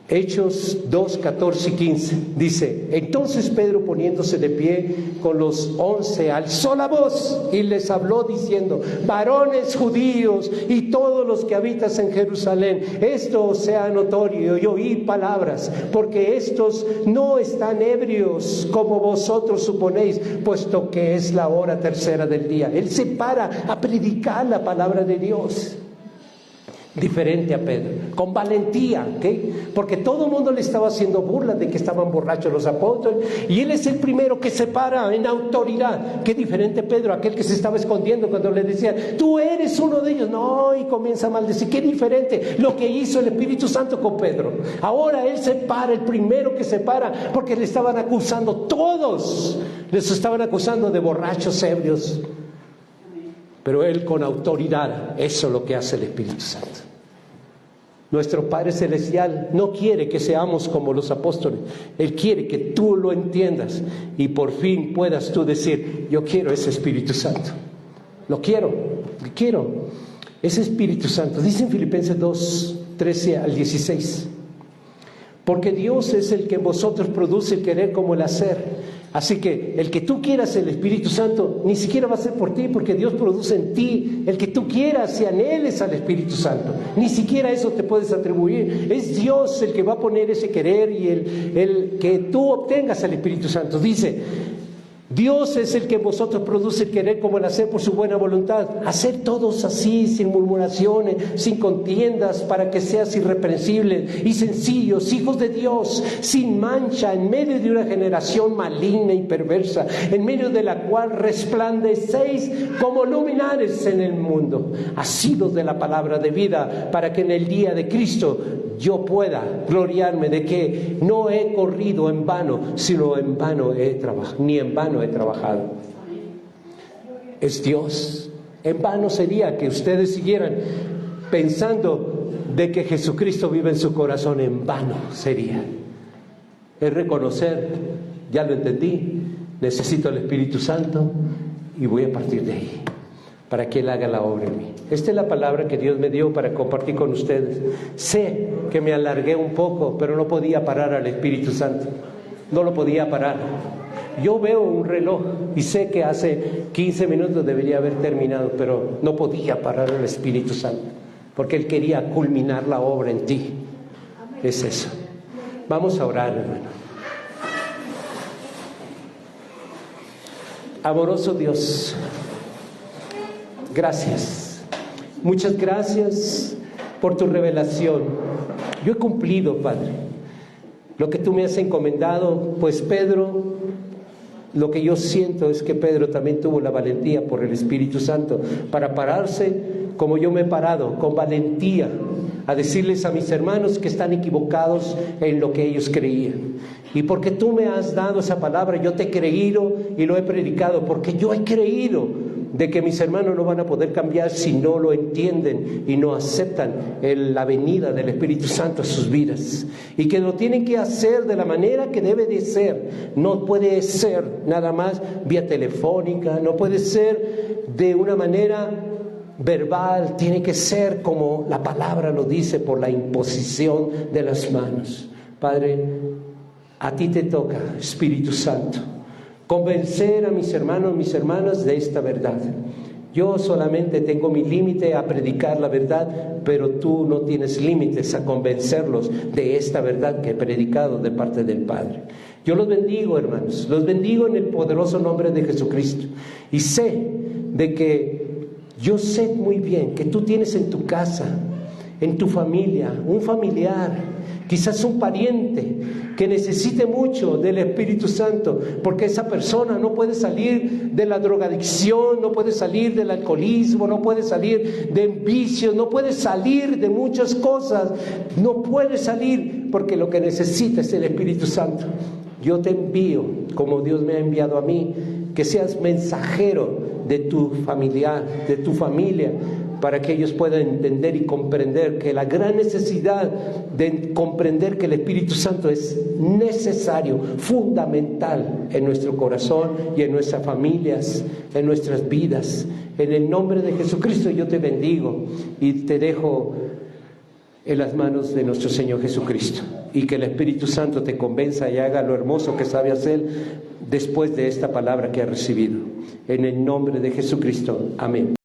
Hechos 2, 14 y 15 dice: entonces Pedro, poniéndose de pie con los 11, alzó la voz y les habló diciendo: varones judíos y todos los que habitas en Jerusalén, esto os sea notorio y oíd palabras, porque estos no están ebrios como vosotros suponéis, puesto que es la hora tercera del día. Él se para a predicar la palabra de Dios. Diferente a Pedro, con valentía, ¿okay? Porque todo el mundo le estaba haciendo burla de que estaban borrachos los apóstoles, y él es el primero que se para en autoridad. Qué diferente Pedro, aquel que se estaba escondiendo cuando le decían: tú eres uno de ellos. No, y comienza a maldecir. Qué diferente lo que hizo el Espíritu Santo con Pedro. Ahora él se para, el primero que se para, porque le estaban acusando, todos les estaban acusando de borrachos, ebrios. Pero él con autoridad, eso es lo que hace el Espíritu Santo. Nuestro Padre Celestial no quiere que seamos como los apóstoles. Él quiere que tú lo entiendas y por fin puedas tú decir: yo quiero ese Espíritu Santo. Lo quiero. Ese Espíritu Santo. Dice en Filipenses 2, 13 al 16. Porque Dios es el que en vosotros produce el querer como el hacer. Así que el que tú quieras el Espíritu Santo ni siquiera va a ser por ti, porque Dios produce en ti el que tú quieras y anheles al Espíritu Santo. Ni siquiera eso te puedes atribuir. Es Dios el que va a poner ese querer y el que tú obtengas al Espíritu Santo. Dice: Dios es el que en vosotros produce el querer como el hacer por su buena voluntad. Hacer todos así, sin murmuraciones, sin contiendas, para que seas irreprensibles y sencillos, hijos de Dios, sin mancha, en medio de una generación maligna y perversa, en medio de la cual resplandecéis como luminares en el mundo, asidos de la palabra de vida, para que en el día de Cristo yo pueda gloriarme de que no he corrido en vano, sino en vano he trabajado, ni en vano he trabajado. Es Dios. En vano sería que ustedes siguieran pensando de que Jesucristo vive en su corazón. En vano sería. Es reconocer: ya lo entendí, necesito el Espíritu Santo y voy a partir de ahí para que Él haga la obra en mí. Esta es la palabra que Dios me dio para compartir con ustedes. Sé que me alargué un poco, pero no podía parar al Espíritu Santo. No lo podía parar. Yo veo un reloj y sé que hace 15 minutos debería haber terminado, pero no podía parar al Espíritu Santo, porque Él quería culminar la obra en ti. Es eso. Vamos a orar, hermano. Amoroso Dios, gracias. Muchas gracias por tu revelación. Yo he cumplido, Padre, lo que tú me has encomendado, pues Pedro, lo que yo siento es que Pedro también tuvo la valentía por el Espíritu Santo para pararse como yo me he parado, con valentía, a decirles a mis hermanos que están equivocados en lo que ellos creían. Y porque tú me has dado esa palabra, yo te he creído y lo he predicado, porque yo he creído de que mis hermanos no van a poder cambiar si no lo entienden y no aceptan la venida del Espíritu Santo a sus vidas, y que lo tienen que hacer de la manera que debe de ser. No puede ser nada más vía telefónica, no puede ser de una manera verbal, tiene que ser como la palabra lo dice, por la imposición de las manos. Padre, a ti te toca, Espíritu Santo, convencer a mis hermanos, mis hermanas de esta verdad. Yo solamente tengo mi límite a predicar la verdad, pero tú no tienes límites a convencerlos de esta verdad que he predicado de parte del Padre. Yo los bendigo, hermanos, los bendigo en el poderoso nombre de Jesucristo. Y sé de que, yo sé muy bien que tú tienes en tu casa, en tu familia, un familiar, quizás un pariente que necesite mucho del Espíritu Santo, porque esa persona no puede salir de la drogadicción, no puede salir del alcoholismo, no puede salir de vicios, no puede salir de muchas cosas, no puede salir, porque lo que necesita es el Espíritu Santo. Yo te envío, como Dios me ha enviado a mí, que seas mensajero de tu familiar, de tu familia, para que ellos puedan entender y comprender que la gran necesidad de comprender que el Espíritu Santo es necesario, fundamental en nuestro corazón y en nuestras familias, en nuestras vidas. En el nombre de Jesucristo yo te bendigo y te dejo en las manos de nuestro Señor Jesucristo, y que el Espíritu Santo te convenza y haga lo hermoso que sabe hacer después de esta palabra que has recibido. En el nombre de Jesucristo, amén.